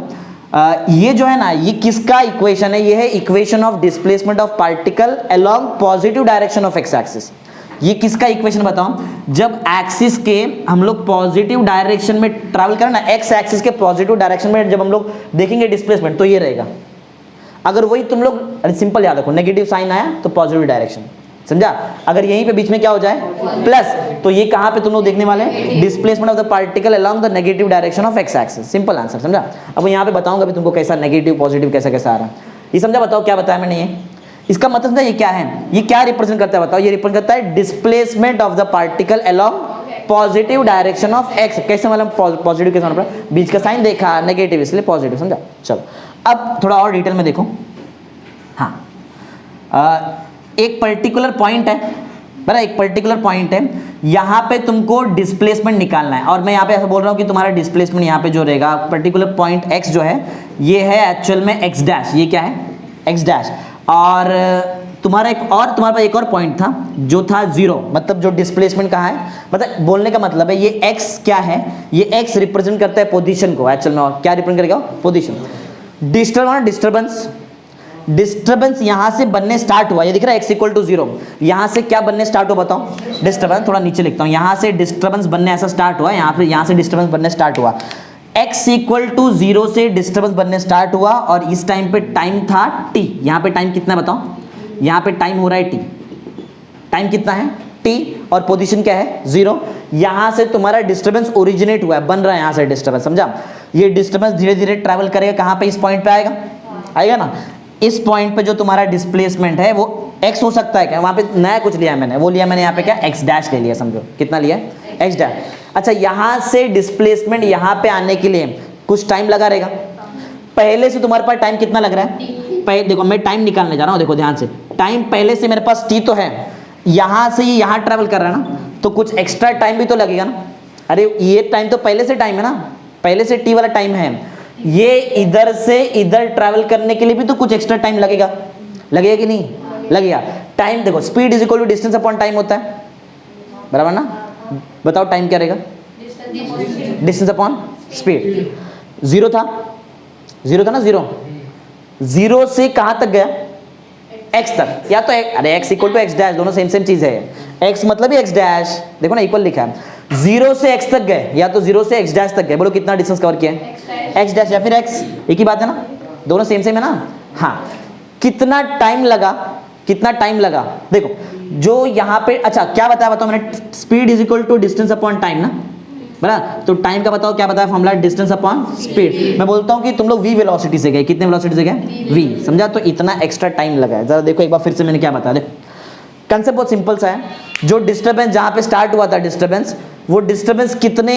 ये जो है ना, ये किसका इक्वेशन है, ये है equation of displacement of particle along positive direction of X axis. ये किसका इक्वेशन बताओ, जब एक्सिस के हम लोग पॉजिटिव डायरेक्शन में ट्रैवल करें ना, एक्स एक्सिस के पॉजिटिव डायरेक्शन में जब हम लोग देखेंगे डिस्प्लेसमेंट, तो ये रहेगा। अगर वही तुम लोग, अरे सिंपल याद रखो, नेगेटिव साइन आया तो पॉजिटिव डायरेक्शन। समझा? अगर यहीं पे बीच में क्या हो जाए प्लस, तो ये कहाँ पे तुम लोग देखने वाले हैं, displacement of the particle along the negative direction of X axis. Simple answer. समझा? अब यहाँ पे बताऊंगा अभी तुमको कैसा नेगेटिव पॉजिटिव कैसा कैसा आ रहा है, ये समझा? बताओ क्या बताया मैंने, ये इसका मतलब समझा, ये क्या है, ये क्या रिप्रेजेंट करता है बताओ। ये रिप्रेजेंट करता है displacement of the particle along positive direction of x. कैसे मतलब पॉजिटिव कैसे मतलब, बीच का साइन देखा नेगेटिव इसलिए पॉजिटिव। समझा? चलो अब थोड़ा और डिटेल में देखो। हाँ, एक पर्टिकुलर पॉइंट है, बराबर, एक पर्टिकुलर पॉइंट है, यहाँ पे तुमको डिस्प्लेसमेंट निकालना है, और मैं यहाँ पे ऐसा बोल रहा हूँ कि तुम्हारा डिस्प्लेसमेंट यहाँ पे जो रहेगा, पर्टिकुलर पॉइंट x जो है, ये है एक्चुअल में x डैश, ये क्या है, x डैश। और तुम्हारा तुम्हारे पास एक और पॉइंट था जो था 0, मतलब जो डिस्प्लेसमेंट कहाँ है, मतलब बोलने का मतलब है ये x क्या है, ये x रिप्रेजेंट करता है पोजीशन को एक्चुअल में, और क्या रिप्रेजेंट करेगा, पोजीशन। डिस्टर्बेंस यहाँ से बनने स्टार्ट हुआ, ये दिख रहा है x इक्वल टू 0, यहाँ से क्या बनने स्टार्ट हुआ बताओ, डिस्टर्बेंस। थोड़ा नीचे लिखता हूँ, यहाँ से डिस्टर्बेंस बनने ऐसा स्टार्ट हुआ, यहाँ से डिस्टर्बेंस बनने स्टार्ट हुआ, x इक्वल टू 0 से डिस्टर्बेंस बनने स्टार्ट हुआ, और इस टाइम पे टाइम था t। यहाँ पे टाइम कितना बताओ, यहाँ पे टाइम हो रहा है t, टाइम कितना है t, और पोजीशन क्या है 0। यहाँ से तुम्हारा डिस्टर्बेंस ओरिजिनेट हुआ है, बन रहा है यहाँ से डिस्टर्बेंस। समझा? ये डिस्टर्बेंस धीरे धीरे ट्रैवल करेगा, कहाँ पे, इस पॉइंट पे आएगा ना। इस पॉइंट पे जो तुम्हारा डिस्प्लेसमेंट है वो x हो सकता है क्या, वहाँ पे नया कुछ लिया मैंने, वो लिया मैंने यहाँ पे क्या, x डैश ले लिया। समझो कितना लिया, x डैश। अच्छा, यहाँ से डिस्प्लेसमेंट यहाँ पे आने के लिए कुछ टाइम लगा रहेगा। पहले से तुम्हारे पास टाइम कितना लग रहा है, देखो मैं टाइम निकालने जा रहा हूँ, देखो ध्यान से, टाइम पहले से मेरे पास t तो है, यहाँ से ये यहाँ ट्रैवल कर रहा है ना, तो कुछ एक्स्ट्रा टाइम भी तो लगेगा ना। अरे ये टाइम तो पहले से टाइम है ना, पहले से t वाला टाइम है, ये इधर से इधर ट्रैवल करने के लिए भी तो कुछ एक्स्ट्रा टाइम लगेगा कि नहीं लगेगा। टाइम देखो, speed is equal to distance upon time होता है, बराबर ना। बताओ टाइम क्या रहेगा, डिस्टेंस अपॉन स्पीड। 0 था ना, 0 से कहां तक गया, x तक, या तो अरे x equal to x dash, दोनों सेम सेम चीज है, x मतलब ही x डैश, देखो ना इक्वल लिखा है, 0 से x तक गए या तो 0 से x डैश तक गए, बोलो कितना डिस्टेंस कवर किया है, x डैश या फिर x, एक ही बात है ना, दोनों सेम सेम है ना। हाँ, कितना टाइम लगा, कितना टाइम लगा, देखो जो यहाँ पे, अच्छा क्या बताया बताओ मैंने, speed is equal to distance upon time ना, बराबर, तो टाइम का बताओ क्या बताया फॉर्मूला, डिस्टेंस अपॉन स्पीड। मैं बोलता हूँ कि तुम लोग v वेलोसिटी से गए, कितने वेलोसिटी से गए, v, समझा, तो इतना एक्स्ट्रा टाइम लगा है। जरा देखो एक बार फिर से मैंने क्या बताया, देखो कंसेप्ट बहुत सिंपल सा है, जो डिस्टर्बेंस जहाँ पे स्टार्ट हुआ था डिस्टर्बेंस, वो डिस्टर्बेंस कितने,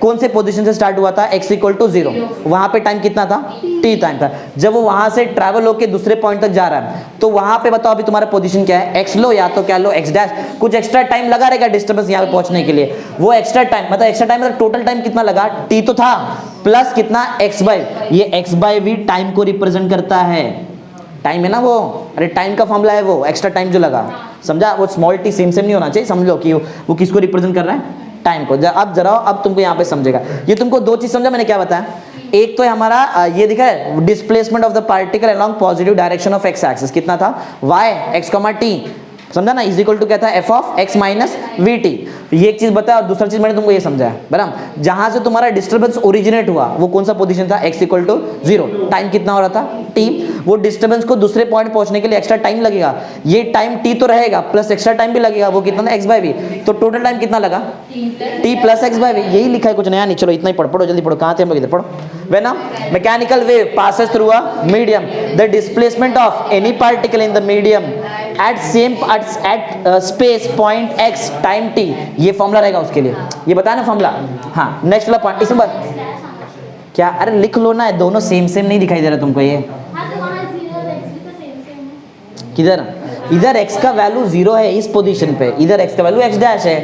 कौन से पोजीशन से स्टार्ट हुआ था, x इक्वल टू 0, वहां पे टाइम कितना था, t टाइम था। जब वो वहां से ट्रैवल होके दूसरे पॉइंट तक जा रहा है, तो वहां पे बताओ अभी तुम्हारा पोजीशन क्या है, x लो या तो क्या लो, x डैश, कुछ एक्स्ट्रा टाइम लगा रहेगा डिस्टर्बेंस यहाँ पे पहुंचने के लिए, वो एक्स्ट्रा टाइम मतलब एक्स्ट्रा टाइम मतलब टोटल टाइम कितना लगा, t तो था, प्लस कितना x बाय, ये x बाय v टाइम को रिप्रेजेंट करता है, टाइम है ना वो, अरे टाइम का फॉर्मूला है वो, एक्स्ट्रा टाइम जो लगा, समझा, वो स्मॉल टी सेम सेम नहीं होना चाहिए, समझ लो कि वो किसको रिप्रेजेंट कर रहा है, टाइम को। अब जरा अब तुमको यहाँ पे समझेगा, ये तुमको दो चीज समझा मैंने क्या बताया, एक तो है हमारा ये दिखा है displacement of the particle along positive direction of X axis, कितना था y x, t, समझा ना, इज इक्वल टू क्या था, f of x minus v t, ये एक चीज बताया। और दूसरा चीज मैंने तुमको ये समझाया, बराबर, जहां से तुम्हारा डिस्टर्बेंस ओरिजिनेट हुआ वो कौन सा पोजीशन था, x इक्वल टू 0, टाइम कितना हो रहा था, t, वो डिस्टर्बेंस को दूसरे पॉइंट पहुंचने के लिए एक्स्ट्रा टाइम लगेगा, ये टाइम t तो रहेगा प्लस एक्स्ट्रा टाइम भी लगेगा, वो कितना था, x बाय v, तो टोटल टाइम कितना लगा, t plus x by v, यही लिखा है, कुछ नया नहीं। चलो इतना ही पढ़ो जल्दी पढ़ो, कहाँ थे हम लोग, इधर पढ़ो। When a mechanical wave passes through a medium, the displacement of any particle in the medium at space point x time t, ये फॉर्मूला रहेगा उसके लिए, ये बताया ना फॉर्मूला। हाँ, नेक्स्ट वाला पॉइंट, इसमें क्या, अरे लिख लो ना, दोनों सेम सेम नहीं दिखाई दे रहा तुमको ये, किधर, इधर x का वैल्यू 0 है इस पोजीशन पे, इधर x का वैल्यू x डैश है,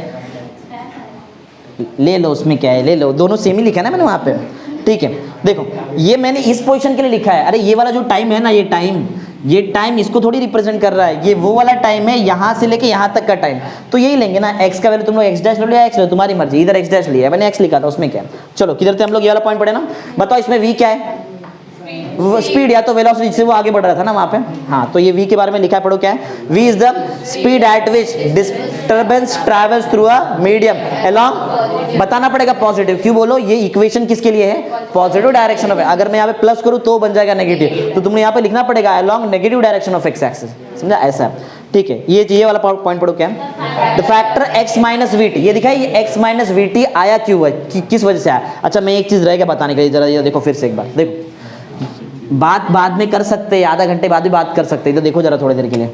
ले लो, उसमें क्या है, ले लो, दोनों सेम ही लिखा है ना मैंने वहाँ पे, ठीक है। देखो ये मैंने इस पोजीशन के लिए लिखा है, अरे ये वाला जो टाइम है ना, ये टाइम इसको थोड़ी रिप्रेजेंट कर रहा है, ये वो वाला टाइम है यहाँ से लेके यहाँ तक का टाइम, तो यही लेंगे ना, x का वैल्यू तुम लोग x डैश लो या x लो, तुम्हारी मर्जी, इधर x डैश लिया मैंने, x लिखा था, उसमें क्या। चलो किधर थे हम लोग, ये वाला पॉइंट पढ़े ना, बताओ इसमें v क्या है, स्पीड या तो वेलोसिटी से वो आगे बढ़ रहा था ना वहाँ पे, हाँ, तो ये v के बारे में लिखा है, पढ़ो क्या है, v is the speed at which disturbance travels through a medium along, बताना पड़ेगा पॉजिटिव, क्यों बोलो, ये इक्वेशन किसके लिए है, पॉजिटिव डायरेक्शन ऑफ, अगर मैं यहाँ पे प्लस करूँ तो बन जाएगा नेगेटिव, तो तुमने यहाँ पे लिखना पड़ेगा along negative direction of X axis, समझा, ऐसा है, ठीक है। ये वाला पॉइंट पढ़ो क्या है, the factor x minus v t, ये दिखा है, ये x माइनस वी टी आया क्यों है, किस वजह से आया। अच्छा मैं एक चीज रह गया बताने के लिए, जरा ये देखो फिर से एक बार, देखो बात बाद में कर सकते हैं, आधा घंटे बाद भी बात कर सकते हैं, तो देखो जरा थोड़ी देर के लिए,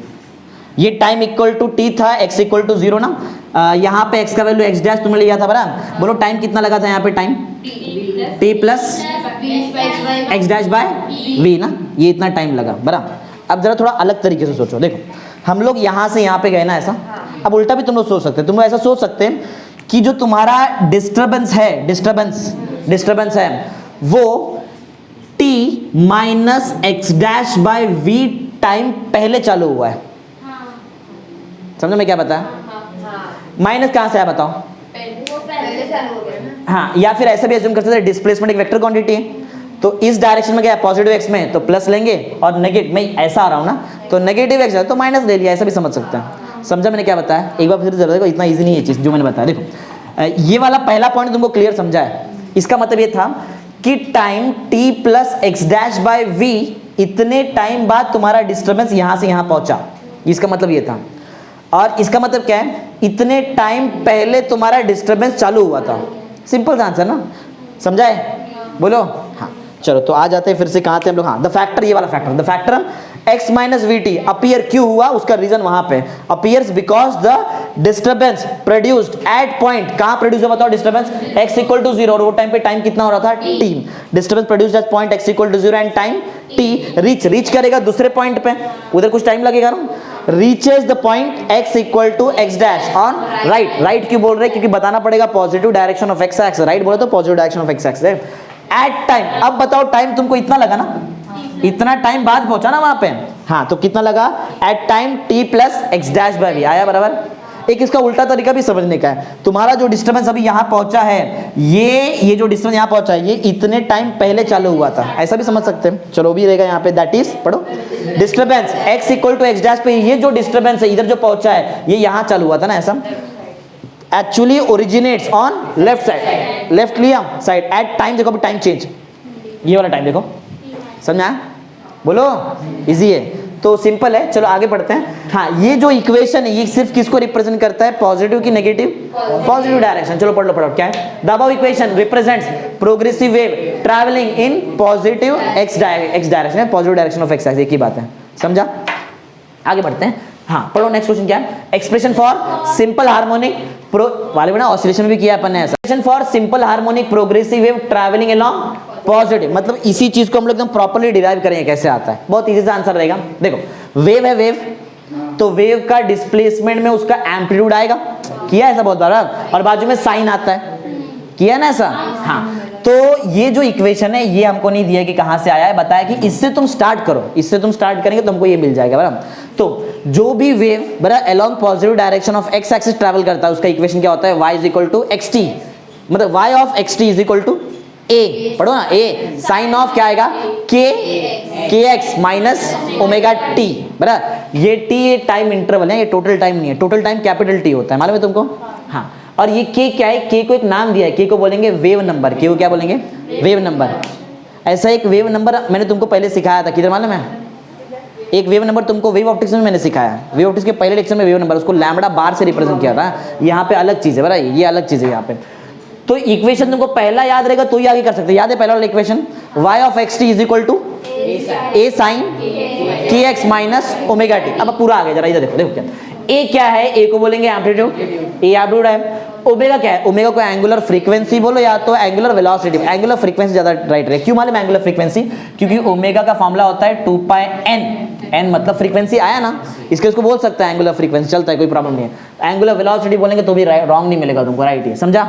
ये टाइम इक्वल टू t था, x इक्वल टू 0 ना, यहाँ पे x का वैल्यू x डैश तुमने लिया था, बराबर, बोलो टाइम कितना लगा था यहाँ पे, time t plus x dash by v ना, ये इतना टाइम लगा, बराबर। अब जरा थोड़ा अलग तरीके से सोचो, देखो हम लोग यहाँ से यहाँ पे गए ना ऐसा, अब उल्टा भी तुम लोग सोच सकते हैं, तुम लोग ऐसा सोच सकते हैं कि जो तुम्हारा डिस्टर्बेंस है वो t minus x dash by v time पहले चालू हुआ है, समझो मैं क्या बताया, माइनस कहाँ से आया बताओ, हाँ, या फिर ऐसा भी एज्यूम कर सकते हैं डिस्प्लेसमेंट एक वेक्टर क्वांटिटी है, तो इस डायरेक्शन में गया पॉजिटिव एक्स में तो प्लस लेंगे, और नेगेटिव में ऐसा आ रहा हूँ ना, तो नेगेटिव एक्स है तो माइनस ले लिया, ऐसा भी समझ सकते हैं, समझा मैंने क्या बताया, एक बार फिर जरा देखो, इतना इजी नहीं है चीज जो मैंने बताया। देखो ये वाला पहला पॉइंट तुमको क्लियर समझा है, इसका मतलब ये था कि time t plus x dash by v, इतने टाइम बाद तुम्हारा डिस्टर्बेंस यहां से यहां पहुंचा, इसका मतलब ये था, और इसका मतलब क्या है, इतने टाइम पहले तुम्हारा डिस्टर्बेंस चालू हुआ था, सिंपल आंसर ना, समझाए, बोलो हाँ। चलो तो आ जाते हैं फिर से, कहाँ थे हम लोग, हाँ, द फैक्टर, ये वाला factor, the factor x minus v T appear क्यों हुआ, उसका रीजन वहां पे appears because the disturbance produced at point, कहां प्रोड्यूस हुआ बताओ डिस्टर्बेंस, x इक्वल टू 0, और वो टाइम पे टाइम कितना हो रहा था, t, disturbance produced at point x equal to 0 and time t, reach करेगा दूसरे पॉइंट पे, उधर कुछ टाइम लगेगा ना, reaches the point x equal to x dash on right क्यों बोल रहे हैं, क्योंकि बताना पड़ेगा positive direction of x axis, right बोले तो positive direction of x axis at time. अब बताओ टाइम तुमको इतना लगा ना, इतना टाइम बाद पहुंचा ना वहां पे, हाँ, तो कितना लगा at time t plus x dash by v आया, बराबर। एक इसका उल्टा तरीका भी समझने का है। तुम्हारा जो डिस्टर्बेंस अभी यहाँ पहुंचा है, ये जो डिस्टर्बेंस यहाँ पहुंचा है, ये इतने टाइम पहले चालू हुआ था, ऐसा भी समझ सकते हैं। चलो भी रहेगा यहाँ पे, दैट इज, पढ़ो, disturbance x equal to x dash पे ये जो डिस्टर्बेंस है इधर जो पहुंचा है, ये यहाँ चालू हुआ था ना, ऐसा actually originates on left side, left लिया साइड एट टाइम, देखो टाइम चेंज, ये वाला टाइम देखो, समझ आया? बोलो, इजी है तो सिंपल है। चलो आगे बढ़ते हैं। हाँ, ये जो इक्वेशन है ये सिर्फ किसको रिप्रेजेंट करता है, पॉजिटिव की नेगेटिव? Positive direction. चलो पढ़ लो क्या है, the above equation represents progressive wave travelling in positive x direction, positive direction of X axis, एक ही बात है, समझा? आगे बढ़ते हैं। हाँ पढ़ो, नेक्स्ट क्वेश्चन क्या है, एक्सप्रेशन फॉर सिंपल हार्मोनिक वाले में ना ऑसिलेशन में भी किया अपन ने ऐसा, expression for simple harmonic progressive wave travelling along positive, मतलब इसी चीज को हम लोग एकदम प्रॉपर्ली डिराइव करेंगे कैसे आता है, बहुत इजी सा आंसर रहेगा। देखो वेव है, वेव तो वेव का डिस्प्लेसमेंट में उसका एम्पलीट्यूड आएगा, किया ऐसा बहुत बार, और बाजू में साइन आता है, किया ना ऐसा। हाँ तो ये जो इक्वेशन है ये हमको नहीं दिया कि कहां से आया है, बताया कि इससे तुम स्टार्ट करो, इससे तुम स्टार्ट करेंगे तो हमको ये मिल जाएगा बराबर। तो जो भी वेव बराबर along positive direction of X axis travel करता है उसका इक्वेशन क्या होता है, y is equal to X T, मतलब y of x T is equal to A, पढ़ो ना, ए साइन ऑफ क्या आएगा, के एक्स माइनस ओमेगा टी, बराबर। ये टी ये टाइम इंटरवल है, ये टोटल टाइम नहीं है, टोटल टाइम कैपिटल टी होता है, मालूम है तुमको? हाँ, और ये के क्या है, के को एक नाम दिया है, के को बोलेंगे वेव नंबर, के को क्या बोलेंगे, वेव नंबर। ऐसा एक वेव नंबर मैंने तुमको पहले सिखाया था, किधर मालूम है? एक वेव नंबर तुमको वेव ऑप्टिक्स में मैंने सिखाया, वेव ऑप्टिक्स के पहले लेक्चर में वेव नंबर, उसको लैम्बडा बार से रिप्रेजेंट किया था। यहाँ पे अलग चीज है बराबर, ये अलग चीज है यहाँ पे। तो इक्वेशन तुमको पहला याद रहेगा तो ही आगे कर सकते, याद है पहला वाला equation, y of x T is equal to a sine k x minus omega t. अब पूरा आगे जरा इधर देखो, देखो क्या ए क्या है, ए को बोलेंगे एम्पलीट्यूड, ए एम्पलीट्यूड है। ओमेगा क्या है, ओमेगा को एंगुलर फ्रीक्वेंसी बोलो या तो एंगुलर वेलोसिटी, एंगुलर फ्रीक्वेंसी ज्यादा राइट रहे। क्यों मालूम एंगुलर फ्रीक्वेंसी, क्योंकि ओमेगा का फॉर्मूला होता है 2 पाई n मतलब फ्रीक्वेंसी आया ना, इसके उसको बोल सकता है एंगुलर फ्रीक्वेंसी, चलता है कोई प्रॉब्लम नहीं है। एंगुलर वेलोसिटी बोलेंगे तो भी रॉन्ग नहीं मिलेगा तुमको, राइट है, समझा?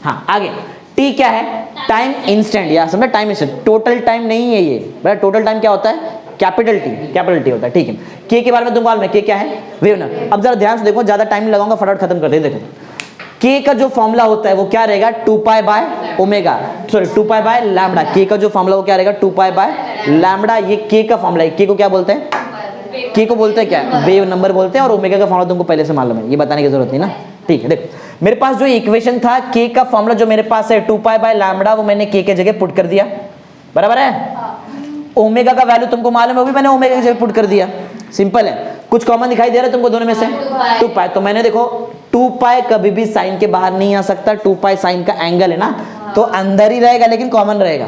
हाँ आगे, टी क्या है, टाइम इंस्टेंट, या समझा टाइम इंस्टेंट, टोटल टाइम नहीं है ये, बराबर। टोटल टाइम क्या होता है, कैपिटल टी होता है, ठीक है। के के बारे में तुमको मालूम है, के क्या है, वेव नंबर। अब जरा ध्यान से देखो, ज्यादा टाइम लगाऊंगा, फटाफट खत्म कर दे। देखो के का जो फॉर्मूला होता है वो क्या रहेगा, 2 pi by omega, sorry 2 pi by lambda. के का जो फॉर्मूला वो क्या रहेगा, 2 पाई बाय लैम्बडा। ये के का फॉर्मूला है, के को क्या बोलते हैं, के को बोलते हैं क्या, वेव नंबर बोलते हैं, और ओमेगा का फॉर्मूला तुमको पहले से मालूम है, ये बताने की जरूरत नहीं ना, ठीक है। देखो मेरे पास जो इक्वेशन था, के का फॉर्मूला जो मेरे पास है 2 पाई बाय लैम्बडा, वो मैंने के के जगह पुट कर दिया, बराबर है। ओमेगा का वैल्यू तुमको मालूम है, वो भी मैंने ओमेगा की जगह पुट कर दिया, सिंपल है। कुछ कॉमन दिखाई दे रहा है तुमको दोनों में से, 2 पाई, तो मैंने देखो 2 पाई कभी भी साइन के बाहर नहीं आ सकता, 2 पाई साइन का एंगल है ना, तो अंदर ही रहेगा लेकिन कॉमन रहेगा,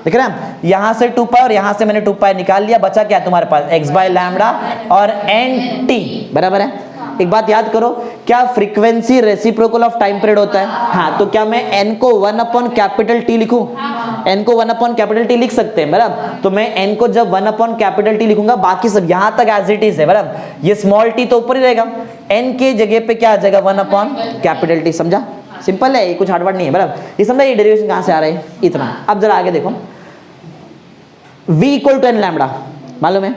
देख रहे हैं? यहां से 2 पाई और यहां से मैंने 2 पाई निकाल लिया, बचा क्या तुम्हारे पास, x बाय लैम्बडा और एन टी, बराबर है। एक बात याद करो, क्या frequency reciprocal of time period होता है? हाँ, तो क्या मैं n को 1 अपॉन कैपिटल टी लिखूं? n को 1 अपॉन कैपिटल टी लिख सकते हैं, बराबर। तो मैं n को जब 1 अपॉन कैपिटल टी लिखूंगा, बाकी सब यहां तक एज इट इज है, बराबर। ये स्मॉल टी तो ऊपर ही रहेगा, n के जगह पे क्या आ जाएगा, 1 अपॉन कैपिटल टी, समझा? सिंपल है, ये कुछ हार्ड वर्ड नहीं है, बराबर। ये समझा, ये डेरिवेशन कहां से आ रहा है, इतना। अब जरा आगे देखो, v equal to n lambda, मालूम है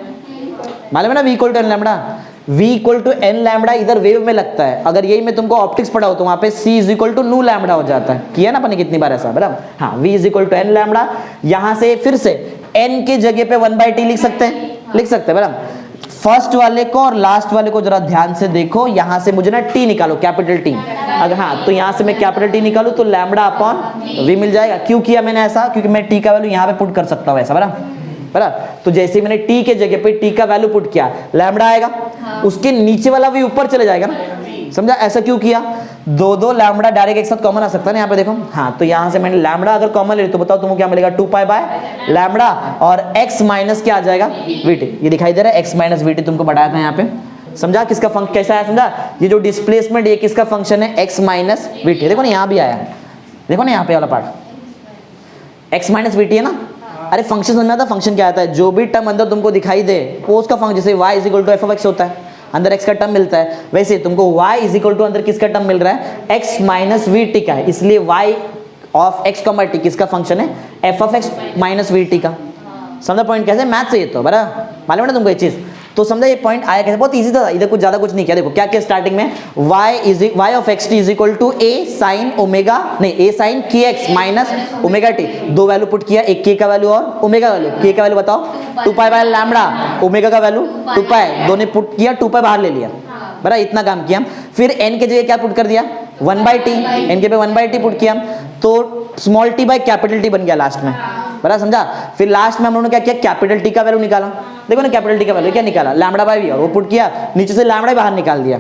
ना, v equal to n lambda, v equal to n lambda इधर वेव में लगता है। अगर यही मैं तुमको ऑप्टिक्स पढ़ाऊं तो वहां पे c इज इक्वल टू नू लैम्बडा हो जाता है, किया ना अपने कितनी बार ऐसा, बराबर। हाँ, v is equal to n lambda, यहां से फिर से n के जगह पे 1/t लिख सकते हैं, बराबर। फर्स्ट वाले को और लास्ट वाले को जरा ध्यान से देखो, यहां से मुझे ना t निकालो, कैपिटल T। अगर हाँ, तो यहां से मैं कैपिटल T निकालू तो लैम्बडा अपॉन v मिल जाएगा। क्यों किया मैंने ऐसा, क्योंकि मैं t का वैल्यू यहां पे पुट कर सकता हूं ऐसा, बराबर। तो जैसे मैंने t के जगह पे t का वैल्यू पुट किया, लैम्बडा आएगा, उसके नीचे वाला भी ऊपर चले जाएगा ना, समझा? ऐसा क्यों किया, दो लैम्बडा डायरेक्ट एक साथ कॉमन आ सकता है ना, यहाँ पे देखो। हाँ, तो यहाँ से मैंने लैम्बडा अगर कॉमन ले तो बताओ तुमको क्या मिलेगा, 2 पाई बाय लैम्बडा और x माइनस क्या आ जाएगा, vt। ये दिखाई दे रहा है, x माइनस vt तुमको बढ़ाया था यहाँ पे, समझा? किसका फंक्शन कैसा है, समझा? ये जो डिस्प्लेसमेंट ये किसका फंक्शन है, x माइनस vt। देखो ना यहाँ भी आया, देखो ना यहाँ पे वाला पार्ट x माइनस vt है ना। अरे फंक्शन समझ में आता, फंक्शन क्या आता है, जो भी टर्म अंदर तुमको दिखाई दे वो उसका फंक्शन, जैसे y is equal to f of x होता है, अंदर x का टर्म मिलता है, वैसे तुमको y इज इक्वल टू अंदर किसका टर्म मिल रहा है, x माइनस वी का है, इसलिए y of x comma t किसका फंक्शन है, f of x minus v का। समझा पॉइंट कैसे, मैथ से ये तो बड़ा मालूम है ना तुमको ये चीज। तो समझा ये पॉइंट आया कैसे, बहुत इजी था, इधर कुछ ज्यादा कुछ नहीं किया। देखो क्या किया स्टार्टिंग में, y of x T is equal to a sin omega, नहीं a sin kx minus omega t, दो वैल्यू पुट किया, एक k का वैल्यू और ओमेगा का वैल्यू। k का वैल्यू बताओ 2 पाई बाय लैम्बडा, ओमेगा का वैल्यू 2 पाई, दोनों पुट किया, 2 पाई बाहर ले लिया, बराबर, इतना काम किया। फिर n के जगह क्या पुट कर दिया 1/t, n के पे 1/t पुट किया, तो small t by capital T बन गया लास्ट में, बराबर समझा। फिर लास्ट में हम लोगों ने क्या किया, कैपिटल T का वैल्यू निकाला, देखो ना कैपिटल T का वैल्यू क्या निकाला, लैम्बडा बाय v, और वो पुट किया, नीचे से लैम्बडा बाहर निकाल दिया,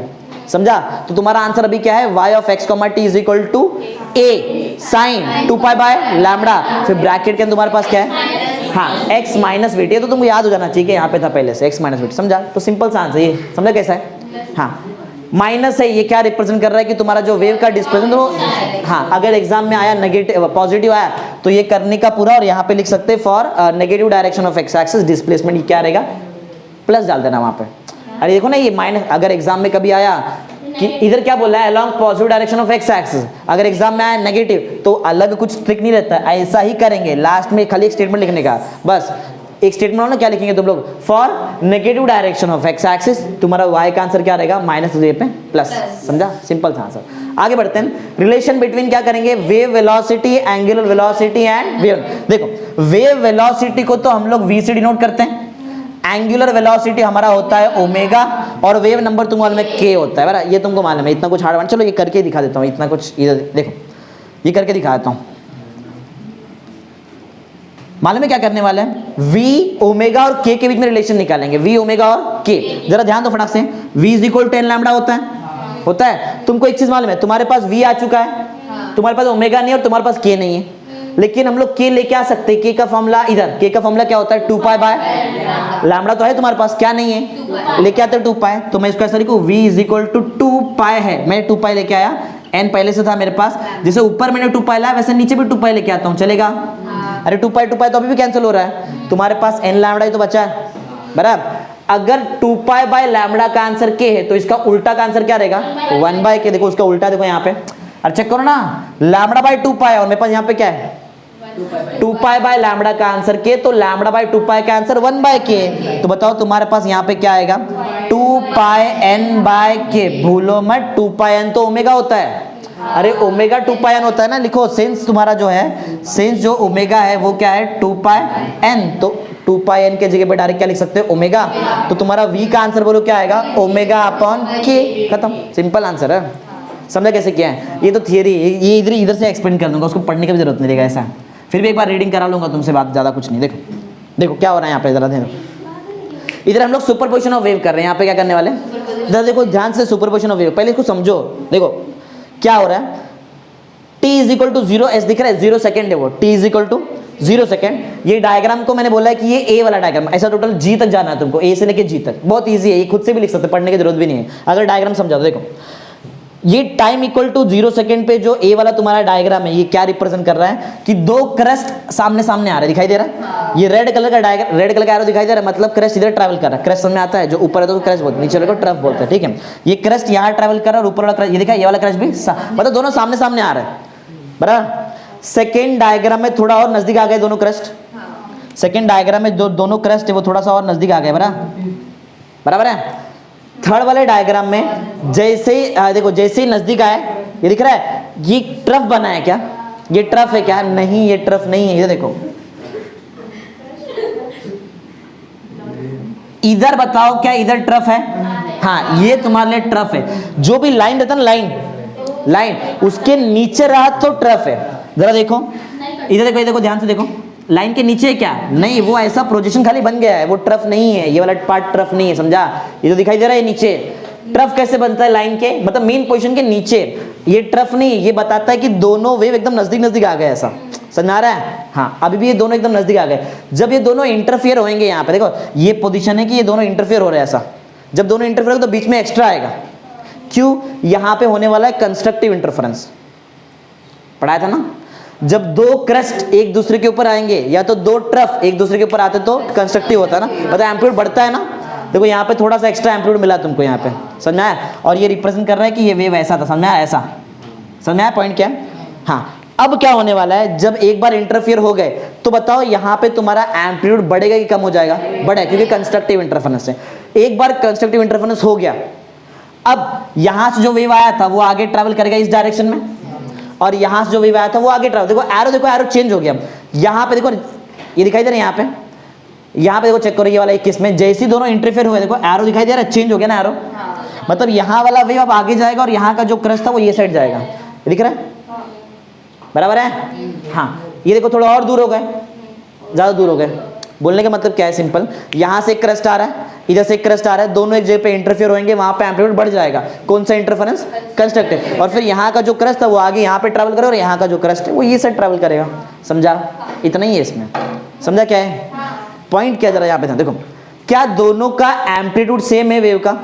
समझा। तो तुम्हारा आंसर अभी क्या है, y of x, t is equal to a sin 2 pi by lambda, फिर ब्रैकेट के अंदर तुम्हारे पास क्या है, हाँ x माइनस वी टी, तो तुमको याद हो जाना चाहिए कि यहाँ पे था पहले से x माइनस वी टी, समझा। तो सिंपल सा आंसर ये, समझा कैसा है, हाँ माइनस है, ये क्या रिप्रेजेंट कर रहा है कि तुम्हारा जो वेव का डिस्प्लेसमेंट हो, हाँ अगर एग्जाम में आया नेगेटिव पॉजिटिव आया तो ये करने का पूरा, और यहाँ पे लिख सकते हैं for negative direction of X axis displacement, ये क्या रहेगा, प्लस डाल देना वहां पे। अरे देखो ना ये माइनस, अगर एग्जाम में कभी आया कि इधर क्या बोला है, along positive direction of X axis, अगर एग्जाम में आया नेगेटिव तो अलग कुछ ट्रिक नहीं रहता, ऐसा ही करेंगे, लास्ट में खाली एक स्टेटमेंट लिखने का, बस एक स्टेटमेंट हो ना, क्या लिखेंगे तुम लोग, for negative direction of X axis, तुम्हारा y का आंसर क्या रहेगा, माइनस पे प्लस, समझा, सिंपल सा आंसर। आगे बढ़ते हैं, रिलेशन बिटवीन क्या करेंगे, wave velocity, angular velocity and wave. देखो वेव वेलोसिटी को तो हम लोग v से डिनोट करते हैं, एंगुलर वेलोसिटी हमारा होता है ओमेगा, और वेव नंबर तुमको मालूम है k होता है, बराबर, ये तुमको मालूम है, इतना कुछ हार्ड, चलो ये करके दिखा देता हूँ, इतना कुछ इधर देखो, ये करके दिखा देता हूँ। मालूम है क्या करने वाले हैं, v ओमेगा और k के बीच में रिलेशन निकालेंगे, v ओमेगा और k, जरा ध्यान दो फटाक से, v इज इक्वल 10 लैम्बडा होता है। तुमको एक चीज मालूम है, तुम्हारे पास v आ चुका है, तुम्हारे पास ओमेगा नहीं है और तुम्हारे पास k नहीं है, लेकिन हम लोग k लेके आ सकते हैं, k का फॉर्मूला इधर, k का फॉर्मूला क्या होता है 2 पाई बाय लैम्बडा, तो है तुम्हारे पास, क्या नहीं है, लेके आते 2 पाई, तो मैं इसको ऐसा लिखूं, v इज इक्वल टू 2 पाई है, मैं 2 पाई लेके आया, n पहले से था मेरे पास, जैसे ऊपर मैंने 2 पाई लाया वैसे नीचे भी 2 पाई लेके आता हूँ, चलेगा। अरे 2 पाई तो अभी भी कैंसिल हो रहा है, तुम्हारे पास n लैम्बडा ही तो बचा है, बराबर। अगर 2 पाई बाय लैम्बडा का आंसर k है तो इसका उल्टा का आंसर क्या रहेगा, 1 बाय k, देखो उसका उल्टा देखो यहाँ पे, अरे चेक करो ना, लैम्बडा बाय 2 पाई और मेरे पास यहाँ पे क्या है 2 पाई बाय लैम्बडा का आंसर k, तो लैम्बडा बाय 2 पाई का आंसर 1 बाय k, तो बताओ तुम्हारे पास यहाँ पे क्या आएगा 2 पाई n बाय k, भूलो मत 2 पाई n तो ओमेगा होता है, अरे ओमेगा 2 पाई n होता है ना, लिखो सेंस तुम्हारा जो है, सेंस जो ओमेगा है वो क्या है 2 पाई n, तो 2 पाई n के जगह पे डायरेक्ट क्या लिख सकते हो ओमेगा, तो तुम्हारा v का आंसर बोलो क्या आएगा ओमेगा अपॉन k, खत्म, सिंपल आंसर है। समझा कैसे किया है, ये तो थियरी, ये इधर से एक्सप्लेन कर दूंगा, उसको पढ़ने की भी जरूरत नहीं रहेगा, ऐसा फिर भी एक बार रीडिंग करा लूंगा तुमसे, बात ज़्यादा कुछ नहीं। देखो क्या हो रहा है यहाँ पे, जरा ध्यान, इधर हम लोग सुपरपोजिशन ऑफ वेव कर रहे हैं, यहाँ पे क्या करने वाले, इधर देखो ध्यान से, सुपरपोजिशन ऑफ वेव, पहले इसको समझो, देखो क्या हो रहा है, t is equal to 0, as दिख रहा है 0 सेकेंड है वो, t is equal to 0 second, ये डायग्राम को मैंने बोला है कि ये a वाला डायग्राम, ऐसा टोटल g तक जाना है तुमको, a से लेके g तक, बहुत इजी है, ये खुद से भी लिख सकते, पढ़ने की जरूरत भी नहीं है, अगर डायग्राम समझा दो। देखो ये टाइम इक्वल टू 0 सेकेंड पे जो a वाला तुम्हारा डायग्राम है, ये क्या रिप्रेजेंट कर रहा है कि दो क्रस्ट सामने सामने आ रहे, दिखाई दे रहा है, ये रेड कलर का डायग्राम, रेड कलर का एरो दिखाई दे रहा है, मतलब क्रस्ट इधर ट्रैवल कर रहा है, क्रस्ट समझ में आता है, जो ऊपर है तो क्रस्ट बोलते हैं, नीचे वाले को ट्रफ बोलते हैं, ठीक है। ये क्रस्ट यहाँ ट्रैवल कर रहा है और ऊपर वाला क्रस्ट, ये देखा ये वाला क्रस्ट भी, मतलब दोनों सामने सामने आ रहे हैं, बराबर। सेकेंड डायग्राम में थोड़ा और नजदीक आ गए दोनों क्रस्ट, सेकेंड डायग्राम में दोनों क्रस्ट है वो थोड़ा सा और नजदीक आ गए, बराबर है। थर्ड वाले डायग्राम में जैसे ही देखो, जैसे ही नजदीक आए, ये दिख रहा है, ये ट्रफ बना है क्या, ये ट्रफ है क्या, नहीं ये ट्रफ नहीं है, ये देखो इधर बताओ क्या इधर ट्रफ है, हाँ ये तुम्हारे लिए ट्रफ है, जो भी लाइन रहता है ना, लाइन उसके नीचे रहा तो ट्रफ है, जरा देखो इधर देखो, देखो ध्यान से देखो, लाइन के नीचे क्या, नहीं वो ऐसा प्रोजेक्शन खाली बन गया है, वो ट्रफ नहीं है, ये वाला पार्ट ट्रफ नहीं है, समझा, ये तो दिखाई दे रहा है नीचे, ट्रफ कैसे बनता है लाइन के, मतलब मेन पोजीशन के नीचे, ये ट्रफ नहीं, ये बताता है कि दोनों वेव एकदम नजदीक नजदीक आ गए, ऐसा समझ आ रहा है, हाँ अभी भी ये दोनों एकदम नजदीक आ गए, जब ये दोनों इंटरफियर होंगे, यहाँ पे देखो ये पोजीशन है कि ये दोनों इंटरफियर हो रहे हैं, ऐसा जब दोनों इंटरफियर हो तो बीच में एक्स्ट्रा आएगा, क्यों, यहाँ पे होने वाला है कंस्ट्रक्टिव इंटरफेरेंस, पढ़ाया था ना, जब दो क्रस्ट एक दूसरे के ऊपर आएंगे या तो दो ट्रफ एक दूसरे के ऊपर आते तो कंस्ट्रक्टिव होता है ना, मतलब एम्पलीट्यूड बढ़ता है ना, देखो यहाँ पे थोड़ा सा एक्स्ट्रा एम्पलीट्यूड मिला तुमको यहाँ पे, समझ आया, और ये रिप्रेजेंट कर रहा है कि ये वेव ऐसा था, समझ आया, ऐसा समझ आया पॉइंट क्या है। हाँ अब क्या होने वाला है, जब एक बार इंटरफियर हो गए तो बताओ यहाँ पे तुम्हारा एम्पलीट्यूड बढ़ेगा कि कम हो जाएगा, बढ़ेगा, क्योंकि कंस्ट्रक्टिव इंटरफेरेंस है। एक बार कंस्ट्रक्टिव इंटरफेरेंस हो गया, अब यहां से जो वेव आया था वो आगे ट्रैवल करेगा इस डायरेक्शन में, और यहां से जो वेव आया था वो आगे ट्रैवल, देखो एरो चेंज हो गया। यहां पे देखो ये दिखाई दे रहा है, यहाँ पे देखो चेक करो, ये वाला 21 में जैसे ही दोनों इंटरफेयर हुए, देखो एरो दिखाई दे रहा है, चेंज हो गया ना एरो। मतलब यहाँ वाला वेव अब आगे जाएगा और यहाँ का जो क्रस्ट था वो ये साइड जाएगा, दिख रहा है, बराबर है। हाँ ये देखो थोड़ा और दूर हो गए, ज्यादा दूर हो गए। बोलने का मतलब क्या है, सिंपल, यहाँ से एक क्रस्ट आ रहा है, इधर से एक क्रस्ट आ रहा है, दोनों एक जगह पे इंटरफेयर होंगे, वहां पे एम्पलीट्यूड बढ़ जाएगा। कौन सा इंटरफेरेंस, कंस्ट्रक्टिव। और फिर यहाँ का जो क्रस्ट था वो आगे यहाँ पे ट्रैवल करेगा और यहाँ का जो क्रस्ट है वो ये साइड ट्रैवल करेगा। समझा, इतना ही है इसमें। समझा क्या है पॉइंट, क्या जरा यहाँ पे था, देखो क्या दोनों का एम्पलीट्यूड सेम है वेव का,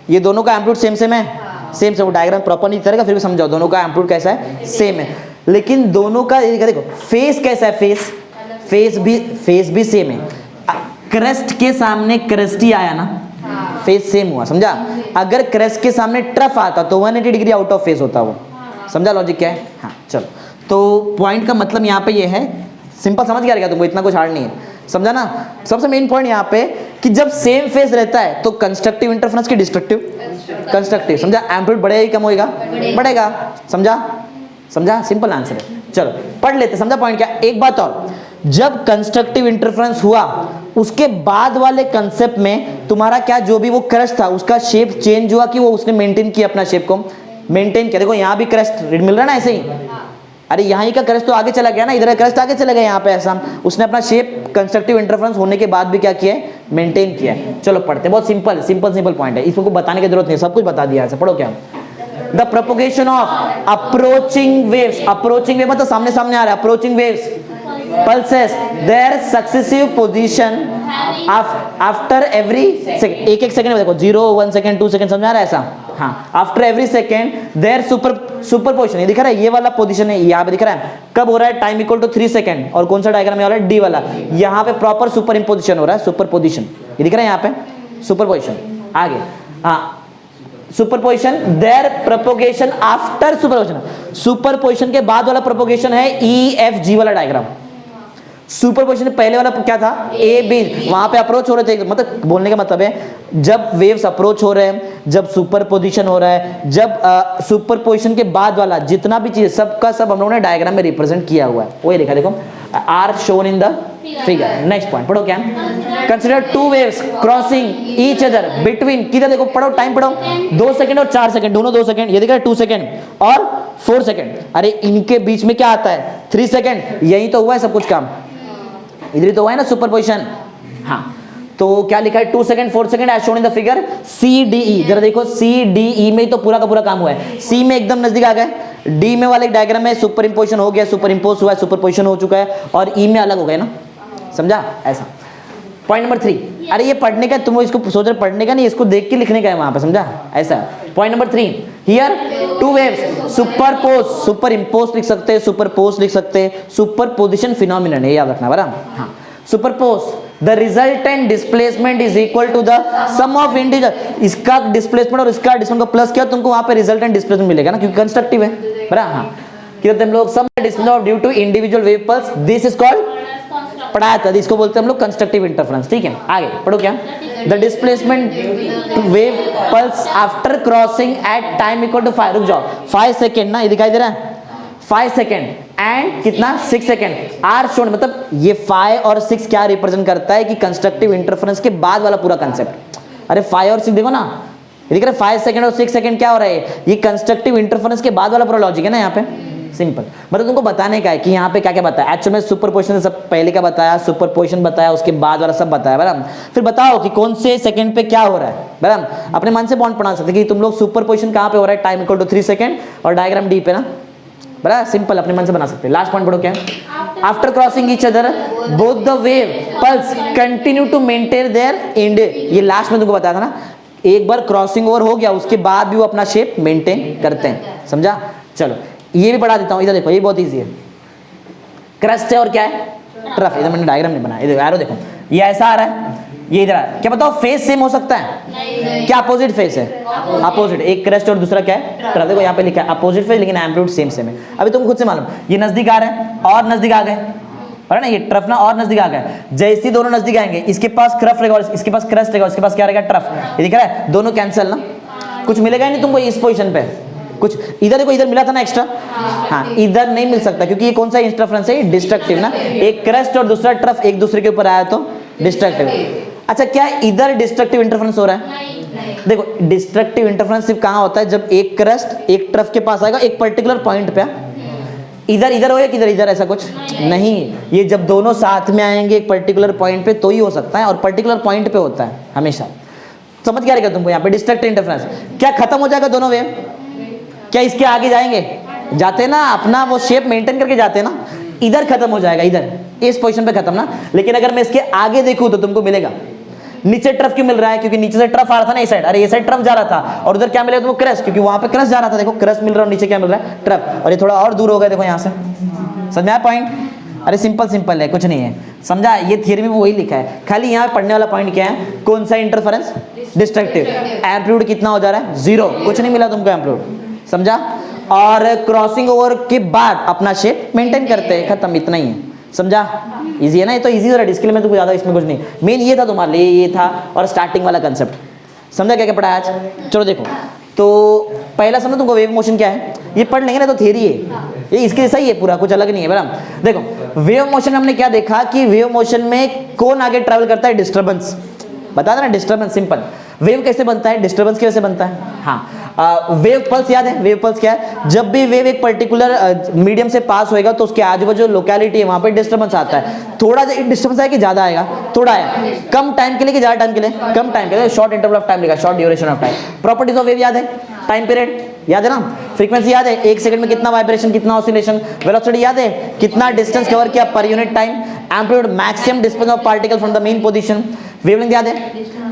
ये दोनों का एम्पलीट्यूड सेम है, सेम से वो डायग्राम प्रॉपर नहीं करेगा, फिर भी समझाओ दोनों का एम्पलीट्यूड कैसा है, सेम है। लेकिन दोनों का देखो फेस कैसा है, फेस भी सेम है। क्रस्ट के सामने क्रस्ट ही आया ना, फेस सेम हुआ। समझा, अगर क्रस्ट के सामने ट्रफ आता तो 180 डिग्री आउट ऑफ फेस होता वो। समझा लॉजिक क्या है। हाँ चलो, तो पॉइंट का मतलब यहाँ पे ये है, सिंपल समझ गया तुमको, इतना कुछ हार्ड नहीं है। समझा ना। सबसे मेन पॉइंट यहाँ पे कि जब सेम फेस रहता है तो कंस्ट्रक्टिव इंटरफेरेंस की डिस्ट्रक्टिव कंस्ट्रक्टिव। समझा, एम्पलीट्यूड बढ़ेगा ही कम होएगा, बढ़ेगा। समझा, सिंपल आंसर है। चलो पढ़ लेते, समझा पॉइंट क्या। एक बात और, जब कंस्ट्रक्टिव इंटरफेरेंस हुआ उसके बाद वाले कंसेप्ट में तुम्हारा क्या, जो भी वो क्रस्ट था उसका शेप चेंज हुआ कि वो उसने मेंटेन किया, अपना शेप को मेंटेन किया। देखो यहाँ भी क्रस्ट मिल रहा है ना, ऐसे ही। अरे यहाँ ही का क्रस्ट तो आगे चला गया ना, इधर क्रस्ट आगे चला गया, यहाँ पे ऐसा उसने अपना शेप कंस्ट्रक्टिव इंटरफेरेंस होने के बाद भी क्या किया, मेंटेन किया। चलो पढ़ते, बहुत सिंपल पॉइंट है, इसको बताने की जरूरत नहीं, सब कुछ बता दिया है। पढ़ो क्या, the propagation of approaching waves, approaching wave मतलब सामने सामने आ रहा है, approaching waves pulses their successive position after every second, एक सेकंड में देखो 0 1 सेकंड 2 सेकंड, समझ आ रहा है ऐसा। हाँ, after every second their superposition, ये दिख रहा है, ये वाला पोजीशन है यहाँ पे दिख रहा है, कब हो रहा है, टाइम इक्वल टू 3 सेकंड। और कौन सा डायग्राम में हो रहा है, डी वाला, यहाँ पे प्रॉपर सुपर इंपोजिशन हो रहा है, सुपरपोजिशन, ये दिख रहा है यहाँ पे सुपरपोजिशन। आगे हाँ, superposition their propagation after superposition, superposition के बाद वाला प्रोपोगेशन है EFG वाला डायग्राम। सुपरपोजिशन पहले वाला क्या था, ए बी, वहां पे अप्रोच हो रहे थे। मतलब बोलने का मतलब है जब वेव्स अप्रोच हो रहे हैं, जब सुपरपोजिशन हो रहा है, जब सुपरपोजिशन के बाद वाला जितना भी चीज सबका सब हम लोगों ने डायग्राम में रिप्रेजेंट किया हुआ है, वही लिखा देखो, are shown in the figure. Next point पढ़ो क्या, consider two waves crossing each other between, किधर देखो, पढ़ो टाइम पढ़ो, 2 सेकंड और 4 सेकंड, दोनों 2 सेकंड, ये दिख रहा है 2 सेकंड और 4 सेकंड। अरे इनके बीच में क्या आता है, 3 सेकंड, यही तो हुआ है सब कुछ काम, इधर ही तो हुआ है ना सुपरपोजिशन। हाँ, तो क्या लिखा है, 2 second 4 second as shown in the figure CDE। जरा देखो CDE में ही तो पूरा का पूरा काम हुआ है, C में एकदम नजदीक आ गए, D में वाले डायग्राम में सुपर इंपोजिशन हो गया, सुपर इंपोज हुआ है, सुपरपोजिशन हो चुका है, और E में अलग हो गया ना। समझा ऐसा। पॉइंट नंबर 3, अरे ये पढ़ने का, तुम इसको सोच रहे पढ़ने का नहीं, इसको देख के लिखने का है वहां पे। समझा ऐसा। Point number 3, here two waves superpose, super impose लिख सकते हैं, सुपरपोज लिख सकते हैं, सुपरपोजिशन फिनोमिनन है, याद रखना बराबर। हाँ, superpose the resultant displacement is equal to the sum of integer, इसका डिस्प्लेसमेंट और इसका डिस्प्लेसमेंट को प्लस किया, तुमको वहां पे रिजल्टेंट डिस्प्लेसमेंट मिलेगा ना, क्योंकि कंस्ट्रक्टिव है बराबर। हाँ, कहते हम लोग sum displacement of due to individual wave pulse, this is called, पढ़ाया था, इसको बोलते हैं हम लोग कंस्ट्रक्टिव इंटरफेरेंस। ठीक है, आगे पढ़ो क्या, the displacement wave pulse after crossing at time equal to 5, रुक जाओ 5 सेकेंड ना, ये दिखाई दे रहा है 5 सेकेंड एंड कितना 6 सेकेंड आर शोन। मतलब ये 5 और 6 क्या रिप्रेजेंट करता है कि कंस्ट्रक्टिव इंटरफेरेंस के बाद वाला पूरा कंसेप्ट। अरे 5 और 6 देखो ना, ये दिख रहा है 5 सेकेंड और 6 सेकेंड क्या हो रहा है, ये कंस्ट्रक्टिव इंटरफेरेंस के बाद वाला पूरा लॉजिक है ना यहाँ पे। सिंपल, मतलब तुमको बताने का है कि यहाँ पे क्या क्या बताया। एक्चुअल में सुपरपोजिशन सब पहले का बताया, सुपरपोजिशन बताया, उसके बाद वाला सब बताया बराबर। फिर बताओ कि कौन से सेकंड पे क्या हो रहा है बराबर। अपने मन से बॉन्ड बना सकते कि तुम लोग सुपरपोजिशन कहाँ पे हो रहा है, टाइम इक्वल टू 3 सेकंड और डायग्राम डी पे ना बराबर। सिंपल, अपने मन से बना सकते। लास्ट पॉइंट पढ़ो क्या, after crossing each other both the wave pulse continue to maintain their end, ये लास्ट में तुमको बताया था ना, एक बार क्रॉसिंग ओवर हो गया उसके बाद भी वो अपना शेप मेंटेन करते हैं। समझा। चलो ये भी बढ़ा देता हूँ, इधर देखो, ये बहुत इजी है, क्रस्ट है और क्या है, ट्रफ। इधर मैंने डायग्राम नहीं बनाया, इधर एरो देखो, ये ऐसा आ रहा है, ये इधर आ रहा है। क्या बताओ फेस सेम हो सकता है, क्या अपोजिट फेस है, अपोजिट, एक क्रस्ट और दूसरा क्या है, ट्रफ। देखो यहाँ पे लिखा है अपोजिट फेस, लेकिन एम्पलीट्यूड सेम है। अभी तुम खुद से मालूम, ये नजदीक आ रहा है और नजदीक आ गए और है ना, ये ट्रफ ना और नजदीक आ गया। जैसे ही दोनों नजदीक आएंगे, इसके पास क्रफ रहेगा और इसके पास क्रस्ट रहेगा, इसके पास क्या रहेगा, ट्रफ। ये दिख रहा है, दोनों कैंसिल ना, कुछ मिलेगा ही नहीं तुमको इस पोजीशन पे। कुछ इधर देखो, इधर मिला था ना एक्स्ट्रा, हाँ इधर नहीं मिल सकता क्योंकि ये कौन सा इंटरफेरेंस है, डिस्ट्रक्टिव ना। एक क्रस्ट और दूसरा ट्रफ एक दूसरे के ऊपर आया तो डिस्ट्रक्टिव। अच्छा, क्या इधर डिस्ट्रक्टिव इंटरफेरेंस हो रहा है? देखो, डिस्ट्रक्टिव इंटरफेरेंस सिर्फ कहां होता है, जब एक क्रस्ट एक ट्रफ के पास आएगा एक पर्टिकुलर पॉइंट पे। इधर इधर हो या किधर इधर, ऐसा कुछ नहीं। ये जब दोनों साथ में आएंगे एक पर्टिकुलर पॉइंट पे तो ही हो सकता है, और पर्टिकुलर पॉइंट पे होता है हमेशा। समझ क्या रहेगा तुमको यहाँ पे डिस्ट्रक्टिव इंटरफेरेंस? क्या खत्म हो जाएगा दोनों वेव? क्या इसके आगे जाएंगे? जाते ना, अपना वो शेप मेंटेन करके जाते ना। इधर खत्म हो जाएगा, इधर इस पोजीशन पे खत्म ना। लेकिन अगर मैं इसके आगे देखूं तो तुमको मिलेगा। नीचे ट्रफ क्यों मिल रहा है? क्योंकि नीचे से ट्रफ आ रहा था ना, इस साइड, अरे ये साइड ट्रफ जा रहा था, और उधर क्या मिलेगा तुमको, क्रस्ट, क्योंकि वहां पे क्रस्ट जा रहा था। देखो क्रस्ट मिल रहा है और नीचे क्या मिल रहा है, ट्रफ। और ये थोड़ा और दूर हो गया, देखो यहाँ से। समझ में आया पॉइंट? अरे सिंपल सिंपल है, कुछ नहीं है, समझा? ये थियरी में वही लिखा है, खाली यहाँ पढ़ने वाला पॉइंट क्या है, कौन सा इंटरफेरेंस, डिस्ट्रक्टिव। एम्पलीट्यूड कितना हो जा रहा है, 0, कुछ नहीं मिला तुमको एम्पलीट्यूड, समझा? और क्रॉसिंग ओवर के बाद अपना शेप मेंटेन करते हैं, खत्म, इतना ही है, समझा? इजी है ना, ये तो इजी हो रहा है, इसके लिए मैं तुमको ज़्यादा इसमें कुछ नहीं, मेन ये था तुम्हारे लिए, ये था और स्टार्टिंग वाला कंसेप्ट। समझा क्या क्या पढ़ा आज? चलो देखो, तो पहला समझो तुमको वेव मोशन क्या है, ये पढ़ लेंगे ना, तो थियरी है ये, इसके जैसा ही है पूरा, कुछ अलग नहीं है बराबर। देखो वेव मोशन हमने क्या देखा कि वेव मोशन में कौन आगे ट्रैवल करता है, डिस्टर्बेंस। बता देना डिस्टर्बेंस, सिंपल। वेव कैसे बनता है, डिस्टर्बेंस की वजह से बनता है। हाँ, वेव पल्स याद है? वेव पल्स क्या है? जब भी वेव एक पर्टिकुलर मीडियम से पास होएगा तो उसके आजू बाजू लोकेलिटी है वहां पे डिस्टर्बेंस आता है। थोड़ा डिस्टर्बेंस आया कि ज्यादा आएगा, थोड़ा है, कम टाइम के लिए कि ज्यादा टाइम के लिए, कम टाइम के लिए, शॉर्ट इंटरवल ऑफ टाइम लेगा, short duration of time. Properties of wave याद है? टाइम पीरियड याद है ना, फ्रीक्वेंसी याद है, 1 सेकंड में कितना वाइब्रेशन, कितना ऑसिलेशन, वेलोसिटी याद है, कितना डिस्टेंस कवर किया per unit time, amplitude, maximum distance of particle from the mean position, wavelength याद है,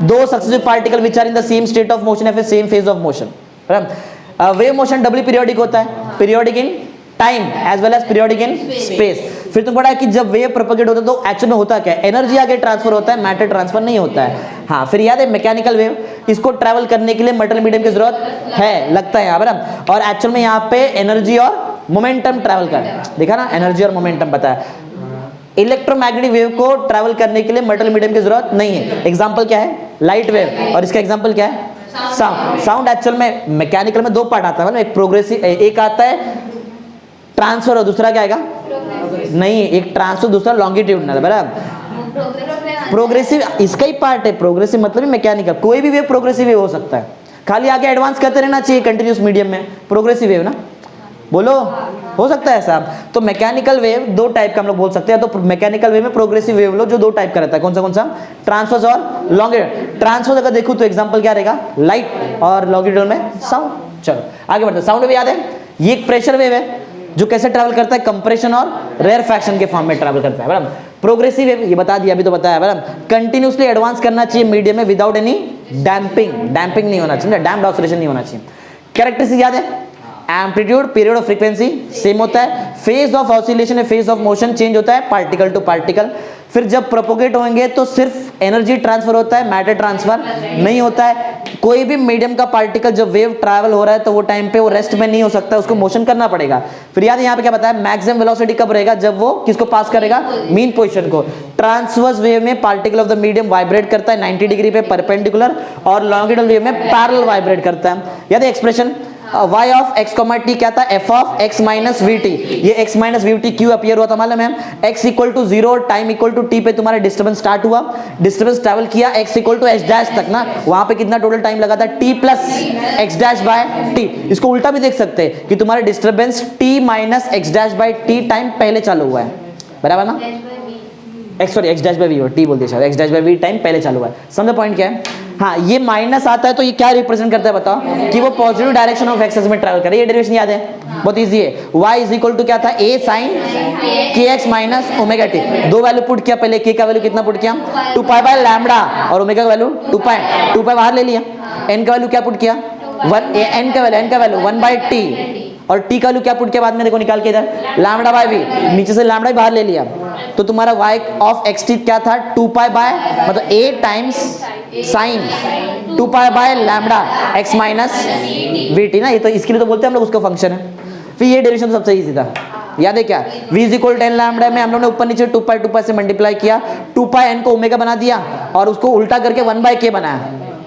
2 successive particle which are in the same state of motion या same phase of motion. Wave motion doubly periodic होता है, periodic in time as well as periodic in space. फिर तुम पढ़ा है कि जब वेव प्रोपेगेट होता है तो एक्चुअल में होता क्या है, एनर्जी आगे ट्रांसफर होता है, मैटर ट्रांसफर नहीं होता है। हाँ, फिर याद है मैकेनिकल वेव, इसको ट्रैवल करने के लिए मटेरियल मीडियम की जरूरत है, लगता है यहाँ पर, और एक्चुअल में यहाँ पे एनर्जी और मोमेंटम ट्रैवल कर, देखा ना, एनर्जी और मोमेंटम बताया। इलेक्ट्रोमैग्नेटिक वेव को ट्रैवल करने के लिए मटेरियल मीडियम की जरूरत नहीं है। एग्जांपल क्या है, लाइट वेव, और इसका एग्जांपल क्या है, साउंड। साउंड एक्चुअल में मैकेनिकल में 2 पार्ट आता है, एक प्रोग्रेसिव, एक आता है ट्रांसफर और दूसरा क्या आएगा, नहीं, एक ट्रांसफर दूसरा लॉन्गिट्यूडनल, बराबर। प्रोग्रेसिव इसका ही पार्ट है, प्रोग्रेसिव मतलब ही मैकेनिकल, कोई भी वेव प्रोग्रेसिव वेव हो सकता है, खाली आगे एडवांस करते रहना चाहिए कंटिन्यूस मीडियम में, प्रोग्रेसिव वेव ना, बोलो हो सकता है ऐसा। तो मैकेनिकल वेव 2 टाइप का हम लोग बोल सकते हैं। तो मैकेनिकल वेव में प्रोग्रेसिव वेव लो जो 2 टाइप का रहता है, कौन सा, ट्रांसवर्स और लॉन्गिट्यूड। ट्रांसवर्स अगर देखूं तो एग्जांपल क्या रहेगा, लाइट, और लॉन्गिट्यूडल में साउंड। चलो आगे बढ़ते हैं। साउंड वेव याद है, ये एक प्रेशर वेव है जो कैसे ट्रैवल करता है, कंप्रेशन और रेयरफैक्शन के फॉर्म में ट्रैवल करता है, बराबर। प्रोग्रेसिव वेव ये बता दिया, अभी तो बताया, बराबर। कंटिन्यूसली एडवांस करना चाहिए मीडियम में विदाउट एनी डैम्पिंग, डैम्पिंग नहीं होना चाहिए, डैम्प्ड ऑसिलेशन नहीं होना चाहिए। कैरेक्टरिस्टिक याद है, amplitude, period of frequency same होता है, फेज ऑफ ऑसिलेशन या फेज ऑफ मोशन चेंज होता है पार्टिकल टू पार्टिकल। फिर जब प्रोपोगेट होंगे तो सिर्फ एनर्जी ट्रांसफर होता है, मैटर ट्रांसफर नहीं होता है। कोई भी मीडियम का पार्टिकल जब वेव ट्रैवल हो रहा है तो वो टाइम पे वो रेस्ट में नहीं हो सकता, उसको मोशन करना पड़ेगा। फिर याद यहाँ पे क्या बताया, मैक्सिमम वेलोसिटी कब रहेगा, जब वो किसको पास करेगा, मीन पोजीशन को। ट्रांसवर्स वेव में particle of the medium vibrate करता है 90 डिग्री पे परपेंडिकुलर, और लॉन्गिट्यूडल वेव में पैरेलल वाइब्रेट करता है। याद है expression y of x, t क्या था, f of x minus v t. ये x माइनस वी टी क्यों अपीयर हुआ था मालूम है, x इक्वल टू 0 टाइम इक्वल टू t पे तुम्हारा डिस्टर्बेंस स्टार्ट हुआ, डिस्टर्बेंस ट्रैवल किया x equal to h dash तक ना, वहां पे कितना टोटल टाइम लगा था, t plus x dash by t। इसको उल्टा भी देख सकते हैं कि तुम्हारा disturbance t minus x dash by t time पहले चालू हुआ है, बराबर ना, x dash by v, t बोल दिया शायद, x dash by v time पहले चालू हुआ है। समझो पॉइंट क्या है। हाँ, ये माइनस आता है तो ये क्या रिप्रेजेंट करता है बताओ, कि वो पॉजिटिव डायरेक्शन ऑफ एक्सेस में ट्रैवल करे। ये डेरिवेशन याद है, बहुत इजी है। y इज इक्वल टू क्या था, a sine kx minus omega t। 2 value put किया, पहले k का वैल्यू कितना पुट किया, 2 पाई बाय लैम्बडा, और ओमेगा का वैल्यू 2 पाई बाहर ले लिया। n का वैल्यू क्या पुट किया, n का वैल्यू 1 बाय t, और t का वैल्यू क्या पुट किया बाद में, देखो निकाल के इधर, लैम्बडा बाय v, नीचे से लैम्बडा बाहर ले लिया। तो तुम्हारा y ऑफ x t क्या था, 2 पाई बाय मतलब a times sign 2 pi by lambda x minus v T ना, ये तो इसके लिए तो बोलते हैं हम लोग उसका फंक्शन है। फिर ये डेरिवेशन सबसे इजी था, याद है क्या, v इज इक्वल 10 लैम्डा में हम लोग ने ऊपर नीचे 2 पाई से मल्टीप्लाई किया, 2 पाई n को ओमेगा बना दिया और उसको उल्टा करके 1 बाय के बनाया,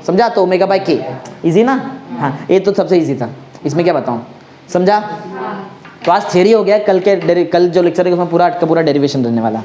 समझा, तो ओमेगा बाय के, इजी ना। हाँ ये तो सबसे इजी था, इसमें क्या बताऊँ, समझा। तो आज थियरी हो गया, कल जो लेक्चर है उसमें पूरा का पूरा डेरिवेशन रहने वाला।